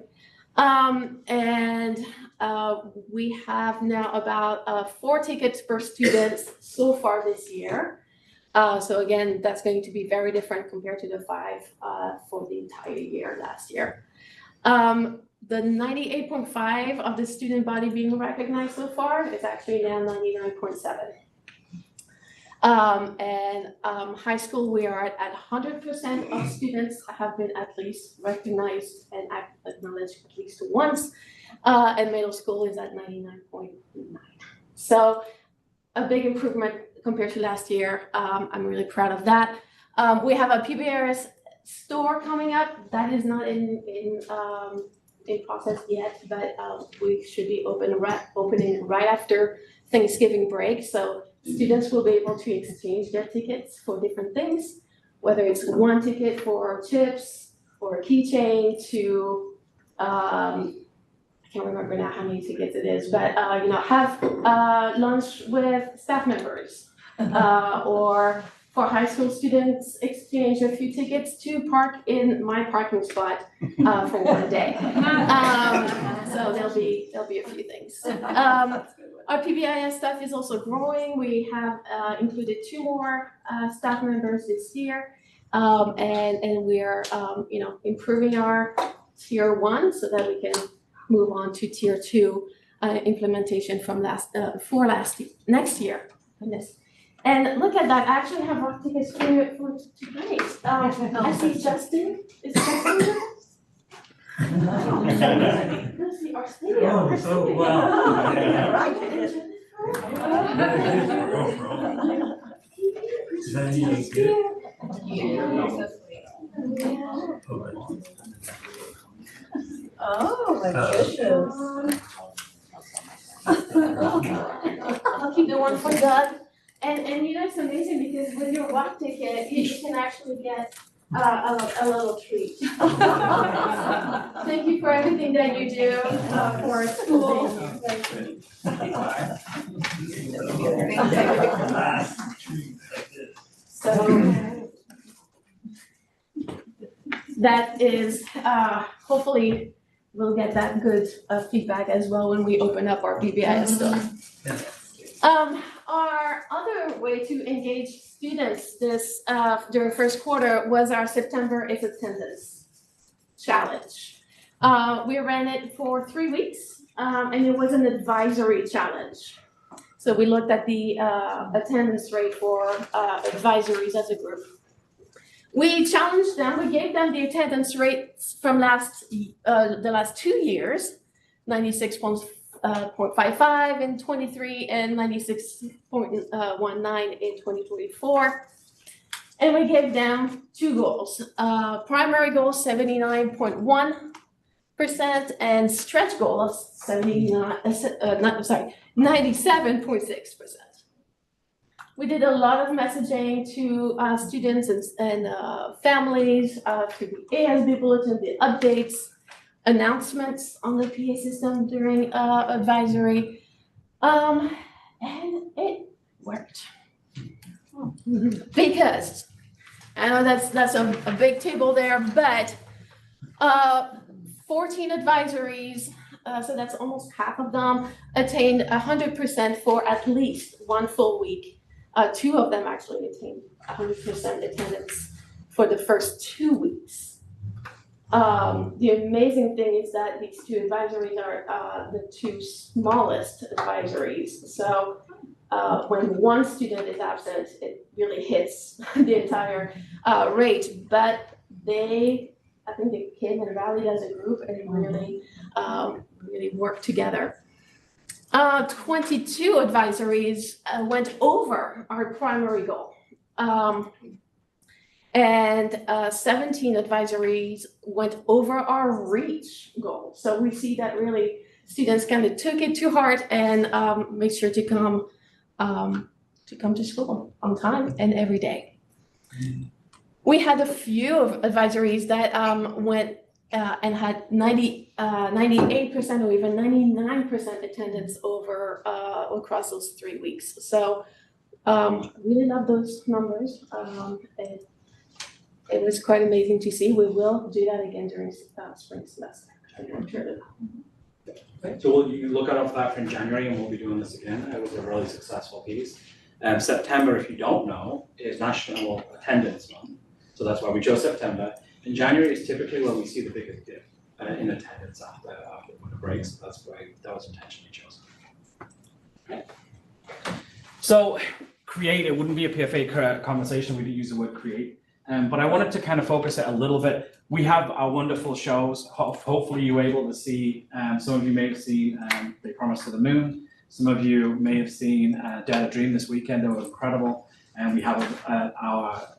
We have now about 4 tickets per student so far this year. So again, that's going to be very different compared to the 5 for the entire year last year. The 98.5 of the student body being recognized so far is actually now 99.7. High school, we are at 100% of students have been at least recognized and acknowledged at least once. And middle school is at 99.9. So a big improvement compared to last year. I'm really proud of that. We have a PBRS store coming up. That is not in process yet, but we should be opening right after Thanksgiving break. So students will be able to exchange their tickets for different things, whether it's one ticket for chips, or a keychain, to I can't remember now how many tickets it is, but have lunch with staff members, or for high school students, exchange a few tickets to park in my parking spot for one day. So there'll be a few things. Our PBIS staff is also growing. We have included 2 more staff members this year, and we are improving our tier 1 so that we can move on to tier 2 implementation from next year. Goodness. And look at that, I actually have rock tickets for tonight. I see Justin, is Justin with us? Go see our studio. Is that any good? Oh, my goodness. I'll keep the one for Doug. And it's amazing because with your walk ticket, you can actually get a little treat. Thank you for everything that you do for our school. So that is hopefully we'll get that good feedback as well when we open up our PBIS store. Our other way to engage students this during first quarter was our September is Attendance challenge. We ran it for 3 weeks, and it was an advisory challenge. So we looked at the attendance rate for advisories as a group. We challenged them, we gave them the attendance rates from the last 2 years, 96.55 in 23 and 96.19 in 2024. And we gave them 2 goals. Primary goal 79.1% and stretch goal of 97.6%. We did a lot of messaging to students and families, to the ASB bulletin, the updates, announcements on the PA system during advisory, and it worked. Because I know that's a big table there, but 14 advisories, so that's almost half of them, attained 100% for at least 1 full week. 2 of them actually attained 100% attendance for the first 2 weeks. The amazing thing is that these 2 advisories are the 2 smallest advisories. So when 1 student is absent, it really hits the entire rate. But I think they came and rallied as a group and really worked together. 22 advisories went over our primary goal. And 17 advisories went over our reach goal. So we see that really students kind of took it to heart and made sure to come to school on time and every day. We had a few of advisories that went and had 98% or even 99% attendance over across those 3 weeks. So really love those numbers. It was quite amazing to see. We will do that again during spring semester. I'm sure of that. Okay, so you look out for that in January, and we'll be doing this again. It was a really successful piece. September, if you don't know, is National Attendance Month. So that's why we chose September. And January is typically when we see the biggest dip in attendance after winter break. So that's why that was intentionally chosen. Okay. So create, it wouldn't be a PFA conversation. We didn't use the word create. But I wanted to kind of focus it a little bit. We have our wonderful shows. Hopefully you were able to see, some of you may have seen They Promise to the Moon. Some of you may have seen Dare to Dream this weekend. They were incredible. And we have our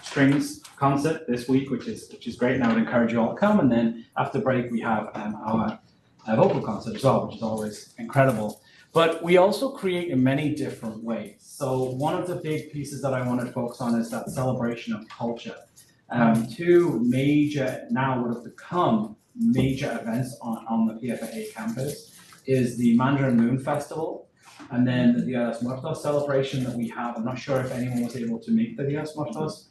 strings concert this week, which is great. And I would encourage you all to come. And then after break, we have our vocal concert as well, which is always incredible. But we also create in many different ways. So one of the big pieces that I want to focus on is that celebration of culture. Two major, now what have become major events on the PFA campus is the Mandarin Moon Festival, and then the Dia de los Muertos celebration that we have. I'm not sure if anyone was able to make the Dia de los Muertos,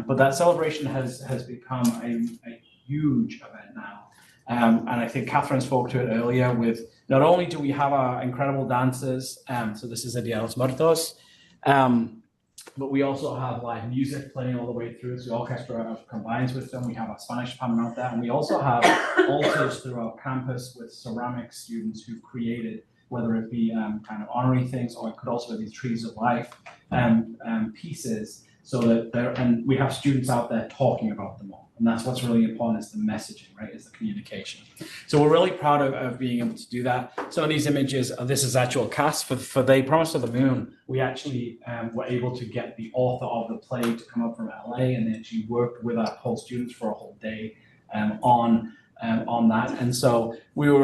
but that celebration has become a huge event now. And I think Catherine spoke to it earlier with, not only do we have our incredible dancers, so this is a Dia de los Muertos, but we also have live music playing all the way through. So the orchestra combines with them. We have our Spanish department out there, and we also have altars throughout campus with ceramic students who've created, whether it be kind of honorary things, or it could also be these trees of life pieces. So that and we have students out there talking about them all. And that's what's really important, is the messaging, right? Is the communication. So we're really proud of being able to do that. Some of these images, this is actual cast for They Promise to the Moon. We actually were able to get the author of the play to come up from LA, and then she worked with our whole students for a whole day on that. And so we were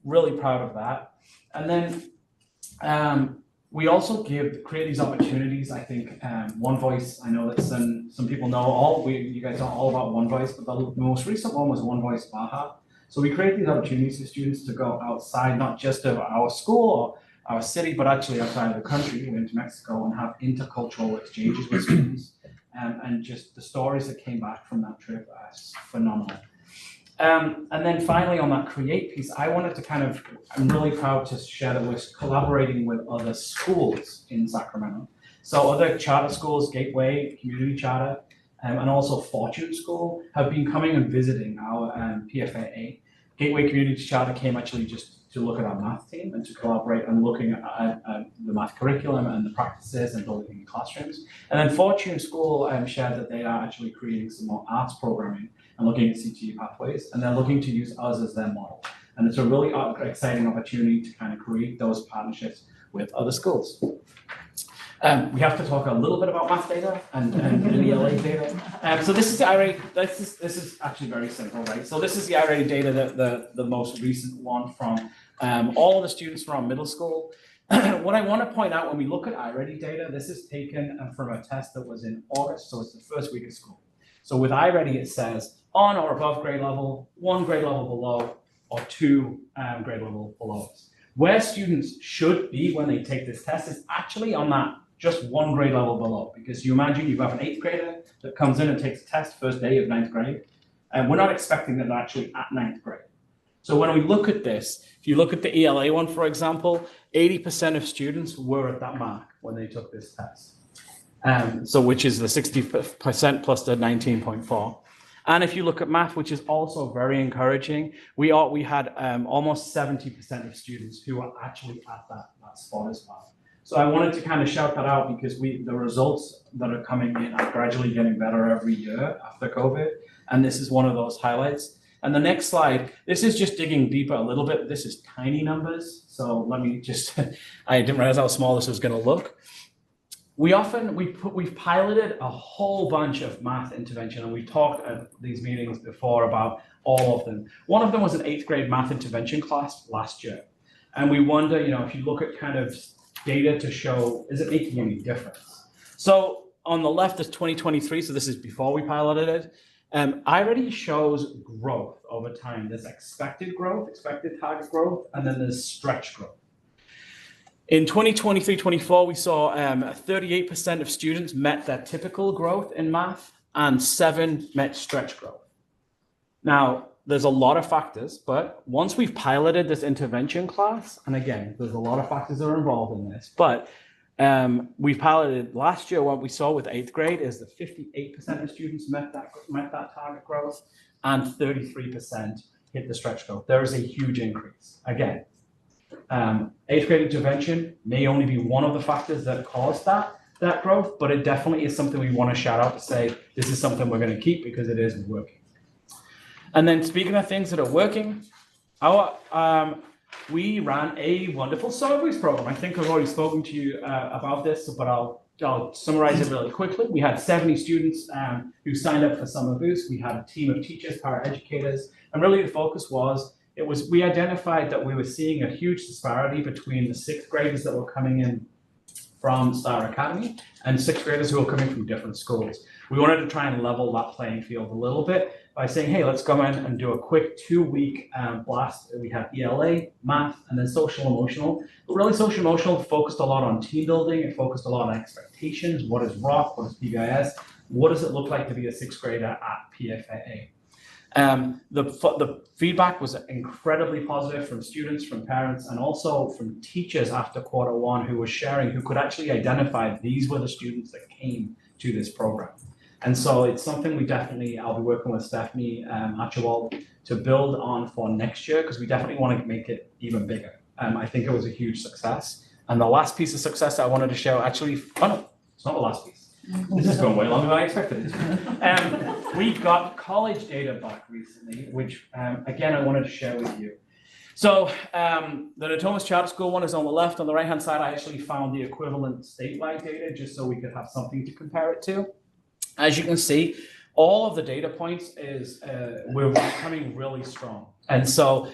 really proud of that. And then we also create these opportunities. I think One Voice, I know that some people know you guys know all about One Voice, but the most recent one was One Voice Baja. So we create these opportunities for students to go outside, not just of our school or our city, but actually outside of the country, into Mexico, and have intercultural exchanges with students. And just the stories that came back from that trip are phenomenal. And then finally, on that create piece, I wanted to I'm really proud to share that we're collaborating with other schools in Sacramento. So other charter schools, Gateway Community Charter, and also Fortune School have been coming and visiting our PFAA. Gateway Community Charter came actually just to look at our math team and to collaborate and looking at the math curriculum and the practices and building in classrooms. And then Fortune School shared that they are actually creating some more arts programming and looking at CTE pathways, and they're looking to use us as their model. And it's a really exciting opportunity to kind of create those partnerships with other schools. We have to talk a little bit about math data and ELA data. So this is the IRA, this is actually very simple, right? So this is the IRA data, the most recent one from all of the students from middle school. What I want to point out when we look at iReady data, this is taken from a test that was in August, so it's the first week of school. So with iReady, it says on or above grade level, 1 grade level below, or 2 grade level below. Where students should be when they take this test is actually on that just 1 grade level below, because you imagine you have an 8th grader that comes in and takes a test first day of 9th grade, and we're not expecting them actually at 9th grade. So when we look at this, if you look at the ELA one, for example, 80% of students were at that mark when they took this test. So which is the 60% plus the 19.4. And if you look at math, which is also very encouraging, we had almost 70% of students who are actually at that spot as well. So I wanted to kind of shout that out, because the results that are coming in are gradually getting better every year after COVID. And this is one of those highlights. And the next slide, this is just digging deeper a little bit. This is tiny numbers. So let me just, I didn't realize how small this was going to look. We've piloted a whole bunch of math intervention, and we talked at these meetings before about all of them. One of them was an 8th grade math intervention class last year. And we wonder, if you look at kind of data to show, is it making any difference? So on the left is 2023, so this is before we piloted it. iReady shows growth over time. There's expected growth, expected target growth, and then there's stretch growth. In 2023-24, we saw 38% of students met their typical growth in math, and 7 met stretch growth. Now, there's a lot of factors, but once we've piloted this intervention class, and again, there's a lot of factors that are involved in this, but we piloted last year. What we saw with 8th grade is that 58% of students met that target growth, and 33% hit the stretch growth. There is a huge increase. Again, 8th grade intervention may only be one of the factors that caused that growth, but it definitely is something we want to shout out to say, this is something we're going to keep because it is working. And then speaking of things that are working, we ran a wonderful summer boost program. I think I've already spoken to you about this, but I'll summarize it really quickly. We had 70 students who signed up for summer boost. We had a team of teachers, paraeducators, and really the focus was, we identified that we were seeing a huge disparity between the 6th graders that were coming in from Star Academy and 6th graders who were coming from different schools. We wanted to try and level that playing field a little bit by saying, hey, let's go in and do a quick 2-week blast. We had ELA, math, and then social emotional. But really social emotional focused a lot on team building. It focused a lot on expectations. What is ROC? What is PBIS? What does it look like to be a 6th grader at PFAA? The feedback was incredibly positive from students, from parents, and also from teachers after Q1 who were sharing, who could actually identify these were the students that came to this program. And so it's something I'll be working with Stephanie Archibald to build on for next year, because we definitely want to make it even bigger. I think it was a huge success. And the last piece of success I wanted to show, actually, oh no, it's not the last piece. This is going way longer than I expected. We got college data back recently, which again, I wanted to share with you. So the Natomas Charter School one is on the left. On the right-hand side, I actually found the equivalent statewide data just so we could have something to compare it to. As you can see, all of the data points we're becoming really strong. And so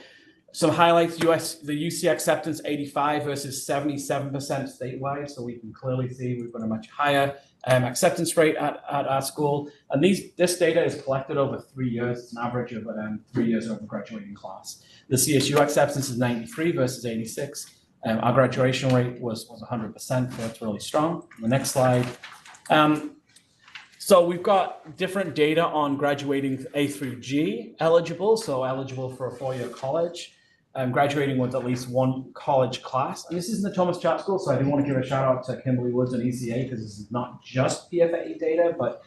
some highlights, the UC acceptance 85 versus 77% statewide. So we can clearly see we've got a much higher acceptance rate at our school. And this data is collected over 3 years. It's an average of 3 years over graduating class. The CSU acceptance is 93 versus 86. Our graduation rate was 100%, so that's really strong. The next slide. So we've got different data on graduating A through G eligible, so eligible for a 4-year college, graduating with at least one college class. And this is Natomas Charter School, so I do want to give a shout out to Kimberly Woods and ECA, because this is not just PFAE data, but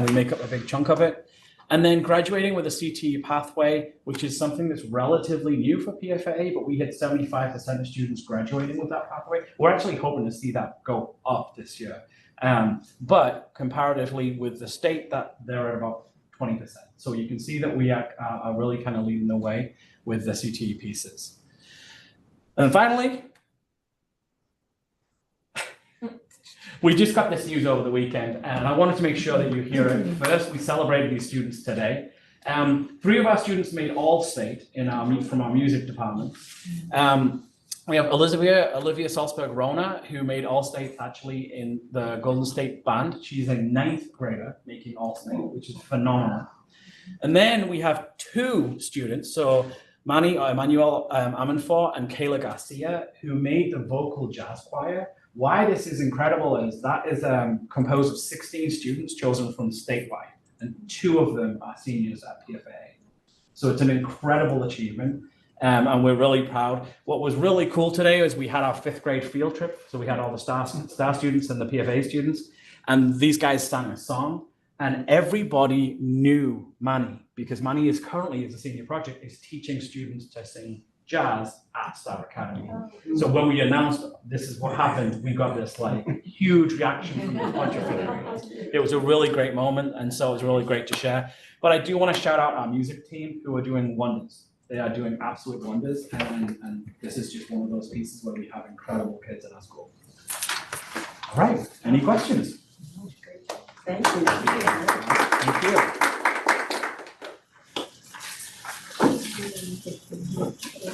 we make up a big chunk of it. And then graduating with a CTE pathway, which is something that's relatively new for PFAA, but we hit 75% of students graduating with that pathway. We're actually hoping to see that go up this year. But comparatively with the state, that they're at about 20%. So you can see that we are really kind of leading the way with the CTE pieces. And finally, we just got this news over the weekend, and I wanted to make sure that you hear it first. We celebrated these students today. 3 of our students made All-State from our music department. We have Olivia Salzberg-Rona, who made All-State actually in the Golden State Band. She's a 9th grader making All-State, which is phenomenal. And then we have 2 students, so Emmanuel Amanfor and Kayla Garcia, who made the vocal jazz choir. Why this is incredible is that is composed of 16 students chosen from statewide, and 2 of them are seniors at PFAA. So it's an incredible achievement. And we're really proud. What was really cool today is we had our 5th grade field trip. So we had all the star students and the PFA students, and these guys sang a song, and everybody knew Manny, because Manny is currently, as a senior project, is teaching students to sing jazz at Star Academy. So when we announced this is what happened, we got this like huge reaction from a bunch of families. It was a really great moment, and so it was really great to share. But I do want to shout out our music team who are doing wonders. They are doing absolute wonders, and this is just one of those pieces where we have incredible kids at our school. All right, any questions? Thank you. Thank you.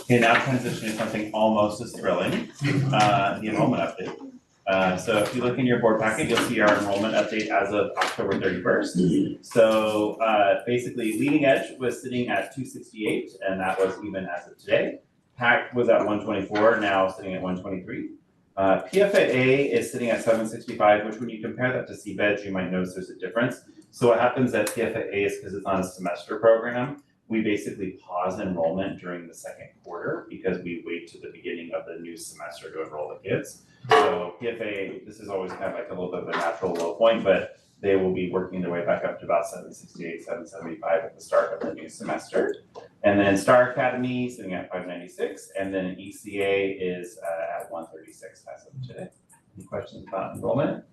Okay, now transitioning to something almost as thrilling, the enrollment update. So if you look in your board packet, you'll see our enrollment update as of October 31st. So basically, Leading Edge was sitting at 268, and that was even as of today. PAC was at 124, now sitting at 123. PFAA is sitting at 765, which when you compare that to CBED, you might notice there's a difference. So what happens at PFAA is because it's not a semester program, we basically pause enrollment during the second quarter because we wait to the beginning of the new semester to enroll the kids. So PFA, this is always kind of like a little bit of a natural low point, but they will be working their way back up to about 768, 775 at the start of the new semester. And then Star Academy sitting at 596, and then ECA is at 136 as of today. Any questions about enrollment?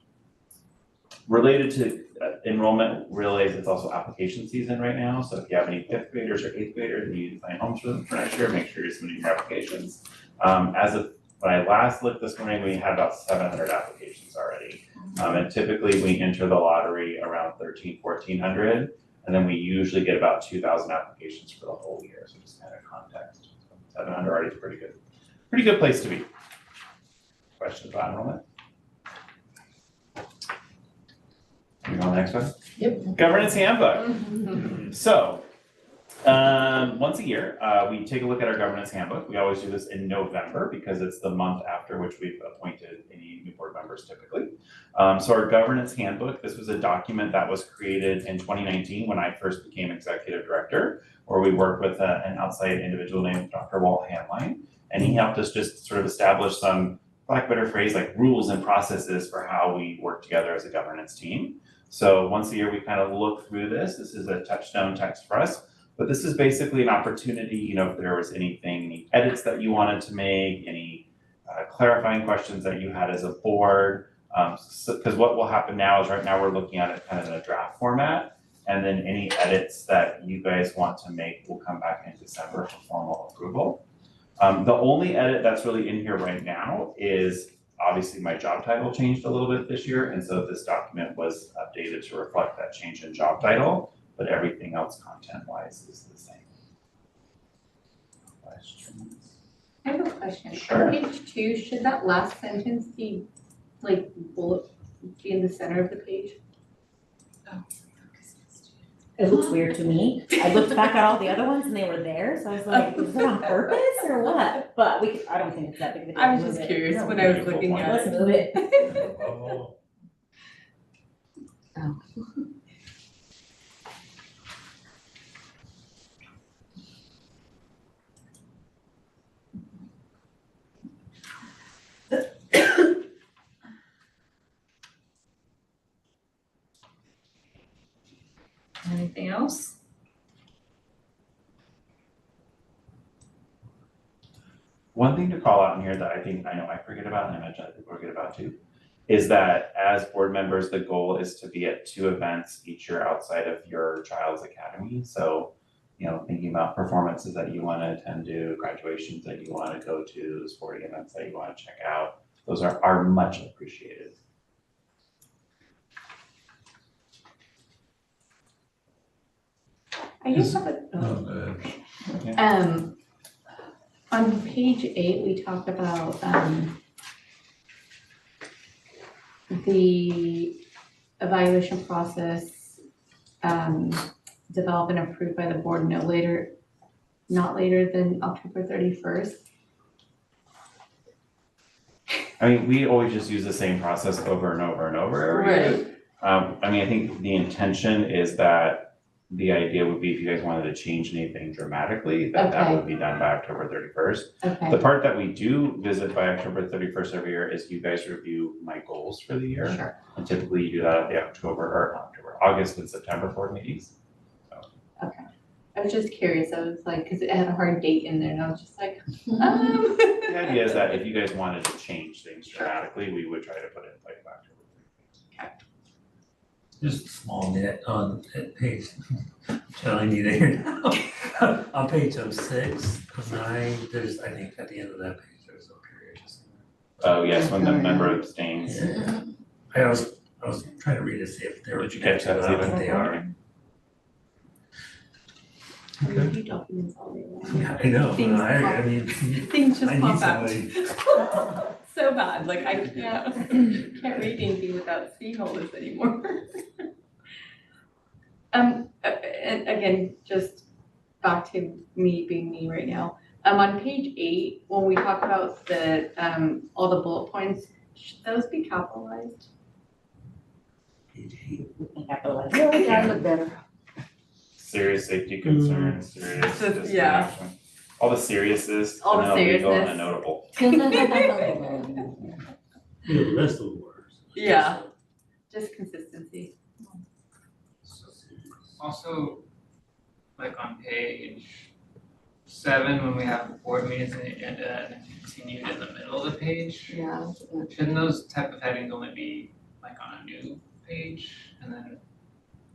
Related to enrollment, realize it's also application season right now. So if you have any 5th graders or 8th graders and you need to find homes for them for next year, make sure you're submitting your applications. As of when I last looked this morning, we had about 700 applications already. And typically we enter the lottery around 1,400, and then we usually get about 2,000 applications for the whole year. So just kind of context. 700 already is pretty good place to be. Questions about enrollment? You go on the next one? Yep. Governance handbook. So, once a year, we take a look at our governance handbook. We always do this in November because it's the month after which we've appointed any new board members typically. So our governance handbook, this was a document that was created in 2019 when I first became executive director, where we worked with an outside individual named Dr. Walt Hanline, and he helped us just sort of establish some, for lack of a better phrase, like rules and processes for how we work together as a governance team. So once a year, we kind of look through this. This is a touchstone text for us, but this is basically an opportunity, you know, if there was anything, any edits that you wanted to make, any clarifying questions that you had as a board. Because what will happen now is right now we're looking at it kind of in a draft format, and then any edits that you guys want to make will come back in December for formal approval. The only edit that's really in here right now is obviously my job title changed a little bit this year, and so this document was updated to reflect that change in job title, but everything else content-wise is the same. Questions? I have a question. Sure. On page 2, should that last sentence be like bullet, be in the center of the page? It looks weird to me. I looked back at all the other ones and they were there, so I was like, is that on purpose or what? But I don't think it's that big of a deal. I was Move just it. curious No, when I was looking at let's it. move it. Anything else? One thing to call out in here that I know I forget about, and I imagine other people forget about too, is that as board members, the goal is to be at 2 events each year outside of your child's academy. So, you know, thinking about performances that you want to attend to, graduations that you want to go to, sporting events that you want to check out, those are much appreciated. I just have a, on page 8, we talked about the evaluation process developed and approved by the board not later than October 31st. I mean, we always just use the same process over and over and over every year. I mean, I think the intention is that the idea would be if you guys wanted to change anything dramatically, that would be done by October 31st. Okay. The part that we do visit by October 31st every year is you guys review my goals for the year. Sure. And typically you do that at the August and September board meetings. So. Okay. I was just curious, I was like, cause it had a hard date in there and I was just like, The idea is that if you guys wanted to change things dramatically, we would try to put it like October. Just a small nit on that page, telling you there now. On page 6 of 9, there's, I think at the end of that page, there's a period. Oh, yes, when the member abstains. Yeah. I was trying to read to see if they were. Did you catch that, connected, Stephen? but they are. review documents all day long. Yeah, I know, Things I mean. Things just I need pop out. somebody. So bad, like I can't read anything without seeing all this anymore. And again, just back to me being me right now. On page 8, when we talk about the all the bullet points, should those be capitalized? Page 8. Capitalized. No, we gotta look better. Serious safety concerns, serious Just- yeah. discrimination. All the seriousness, All the legal and seriousness. notable. Yeah, the rest of the words. Yeah. Just consistency. Also, like on page 7, when we have board meetings and the agenda and then continued in the middle of the page, Yeah. shouldn't those type of headings only be like on a new page? And then,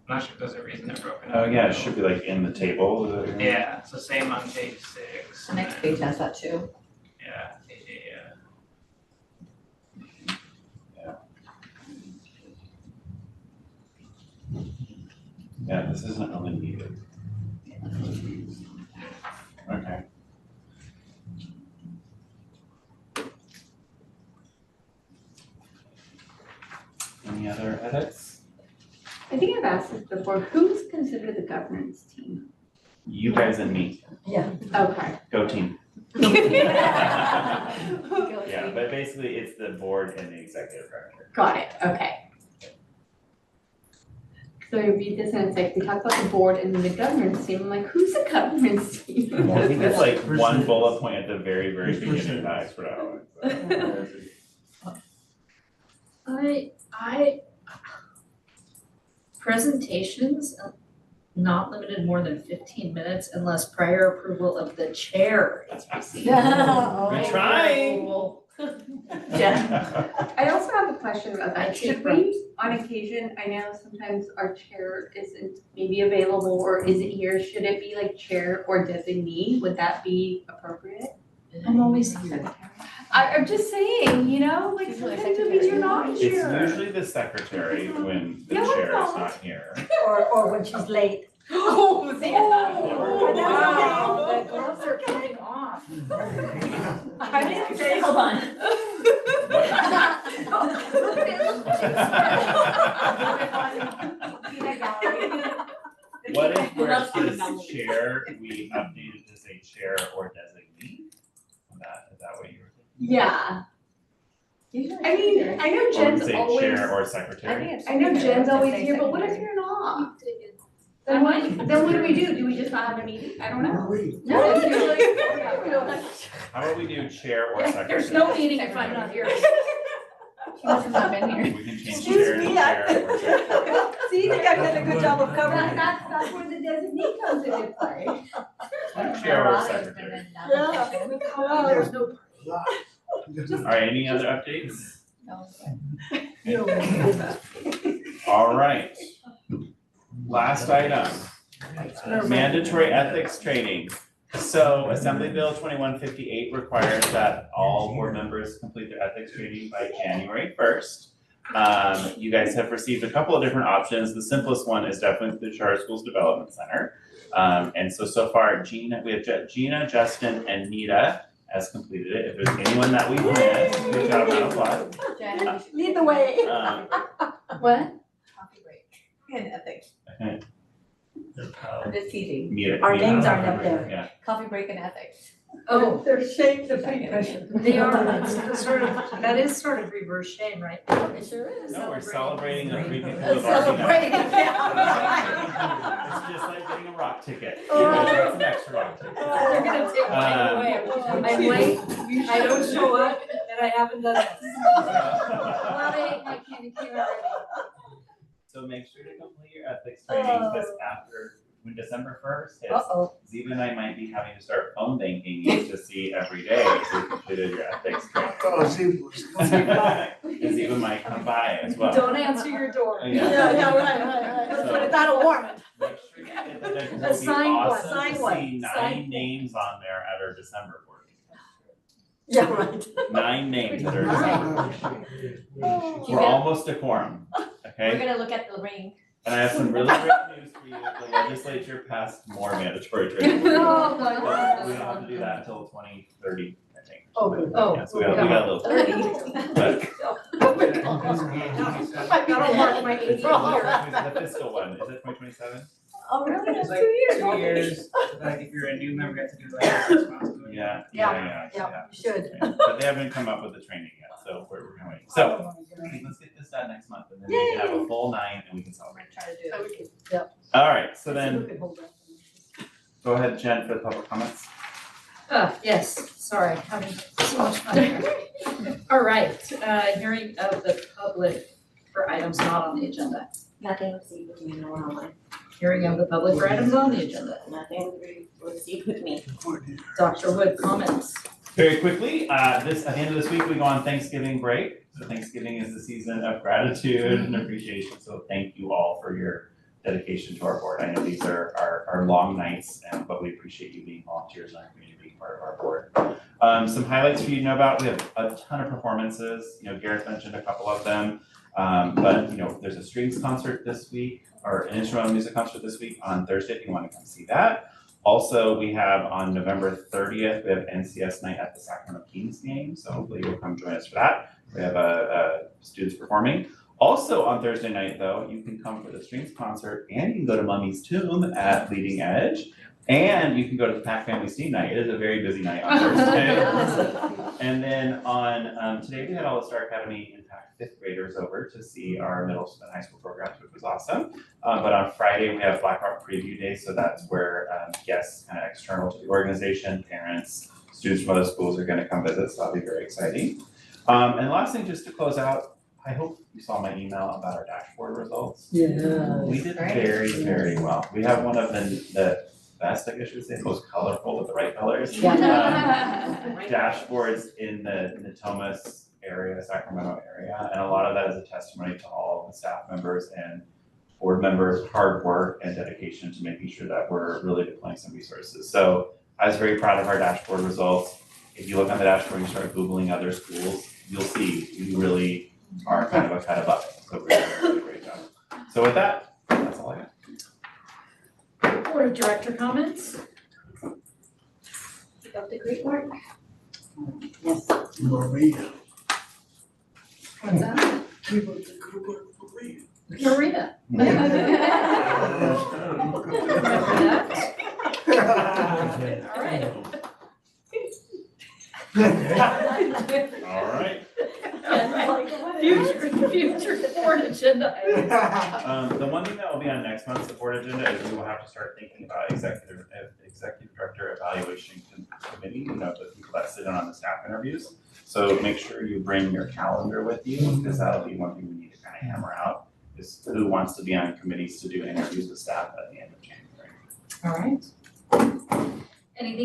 I'm not sure if there's a reason they're broken up. Oh, yeah, it should be like in the table. Yeah, so same on page 6. The next page has that too. Yeah, page 8, yeah. Yeah, this isn't really needed. Okay. Any other edits? I think I've asked this before, who's considered the governance team? You guys and me, Yeah. Okay. go team. Yeah, Yeah, but basically it's the board and the executive director. got it, okay. So I read this and it's like, we talk about the board and then the governance team, I'm like, who's the governance team? I think it's like one bullet point at the very, very beginning, guys, for that one. Presentations, not limited more than 15 minutes unless prior approval of the chair is received. We're trying. Yeah. I also have a question about I that. take Should we, on occasion, I know sometimes our chair isn't maybe available or isn't here, should it be like chair or designee? Would that be appropriate? I'm always here. I'm just saying, you know, like sometimes it means you're not It's here. usually the secretary when the No, it's chair is not. not here. Or when she's late. Oh, wow. The gloves are coming off. I didn't say. Hold on. What if where it says chair, we updated to say chair or designee? Is that what you were thinking? Yeah. I mean, I know Or we Jen's say always, chair or secretary? I know Jen's always here, but what if you're not? Then what do we do? Do we just not have a meeting? I don't know. How about we do chair or secretary? There's no meeting if I'm not here. She must have not been here. We can change chair to chair or secretary. See, you think I've done a good job of covering it. That's where the designee comes into play. Chair or secretary. There's no. All right, any other updates? All right. Last item, mandatory ethics training. So Assembly Bill 2158 requires that all board members complete their ethics training by January 1st. You guys have received a couple of different options. The simplest one is definitely the Charter Schools Development Center. And so far, we have Gina, Justin, and Nita has completed it. If there's anyone that we've missed, good job, round of applause. Lead the way. What? Coffee break. And ethics. The This easy. Nita- Our Nita- names aren't up there. Yeah. Coffee break and ethics. Oh, They're shame, the pretty question. they are, it's sort of, that is sort of reverse shame, right? It sure is. No, we're celebrating the three people Uh, who've already celebrating, done it. yeah. It's just like getting a rock ticket. Oh. That's an extra rock ticket. They're gonna take mine away. I'm late, I don't show up, and I haven't done this. Well, I can't hear already. So make sure to complete your ethics training, because after when December 1st hits, Uh-oh. Ziva and I might be having to start phone banking you to see every day if you completed your ethics training. Oh, Ziva. And Ziva might come by as well. Don't answer your door. Yeah. Right. So- Put it down a warrant. Make sure you get that. It A will be signed one, awesome signed to one, see signed 9 names on there at our December board meeting. Yeah, right. 9 names that are December. Oh. We're almost a quorum, okay? We're gonna look at the ring. And I have some really great news for you. The legislature passed more mandatory training. Oh my But we don't have to do that until 2030, I think. Oh, good. Yeah, so we got a little. But I gotta mark my 80th year. the fiscal one, is it 2027? Oh, really? It's That's like 2 years. 2 years, like if you're a new member, you have to do like 6 months. Yeah. Yeah, you should. But they haven't come up with the training yet, so we're gonna wait. So, okay, let's get this done next month and then we can have a full 9 and we can celebrate. Try to do it. Yep. All right, so Who then, can hold that? go ahead, Jen, for the public comments. Yes, sorry, having so much fun here. All right, hearing of the public for items not on the agenda. Nothing received with me, no one online. Hearing of the public for items on the agenda. Nothing received with me. Dr. Wood, comments? Very quickly, at the end of this week, we go on Thanksgiving break. So Thanksgiving is the season of gratitude and appreciation. So thank you all for your dedication to our board. I know these are long nights, but we appreciate you being volunteers in our community, being part of our board. Some highlights for you to know about. We have a ton of performances. Gareth mentioned a couple of them. But there's a strings concert this week, or an instrumental music concert this week on Thursday if you want to come see that. Also, we have on November 30th, we have NCS night at the Sacramento Kings game, so hopefully you'll come join us for that. We have students performing. Also on Thursday night though, you can come for the strings concert and you can go to Mummy's Tomb at Leading Edge. And you can go to the Pack Family Steam Night. It is a very busy night on Thursday. And then on today, we had all the Star Academy Impact 5th graders over to see our middle and high school programs, which was awesome. But on Friday, we have Black Rock Preview Day. So that's where guests kind of external to the organization, parents, students from other schools are going to come visit. So that'll be very exciting. And last thing, just to close out, I hope you saw my email about our dashboard results. Yeah. We did very, very well. We have one of the best, I guess you would say, most colorful with the right colors. Dashboards in the Natomas area, Sacramento area, and a lot of that is a testimony to all of the staff members and board members' hard work and dedication to making sure that we're really deploying some resources. So I was very proud of our dashboard results. If you look on the dashboard and you start Googling other schools, you'll see we really are kind of a cut above it. So we're doing a really great job. So with that, that's all I got. Board of Director comments? Keep up the great work. Yes. Maria. What's that? Keep up the good work, Maria. Maria. All right. All right. Future board agenda items. The one thing that will be on next month's board agenda is we will have to start thinking about executive director evaluation committee, the people that sit in on the staff interviews. So make sure you bring your calendar with you, because that'll be one thing we need to kind of hammer out, is who wants to be on committees to do interviews with staff at the end of January. All right. Anything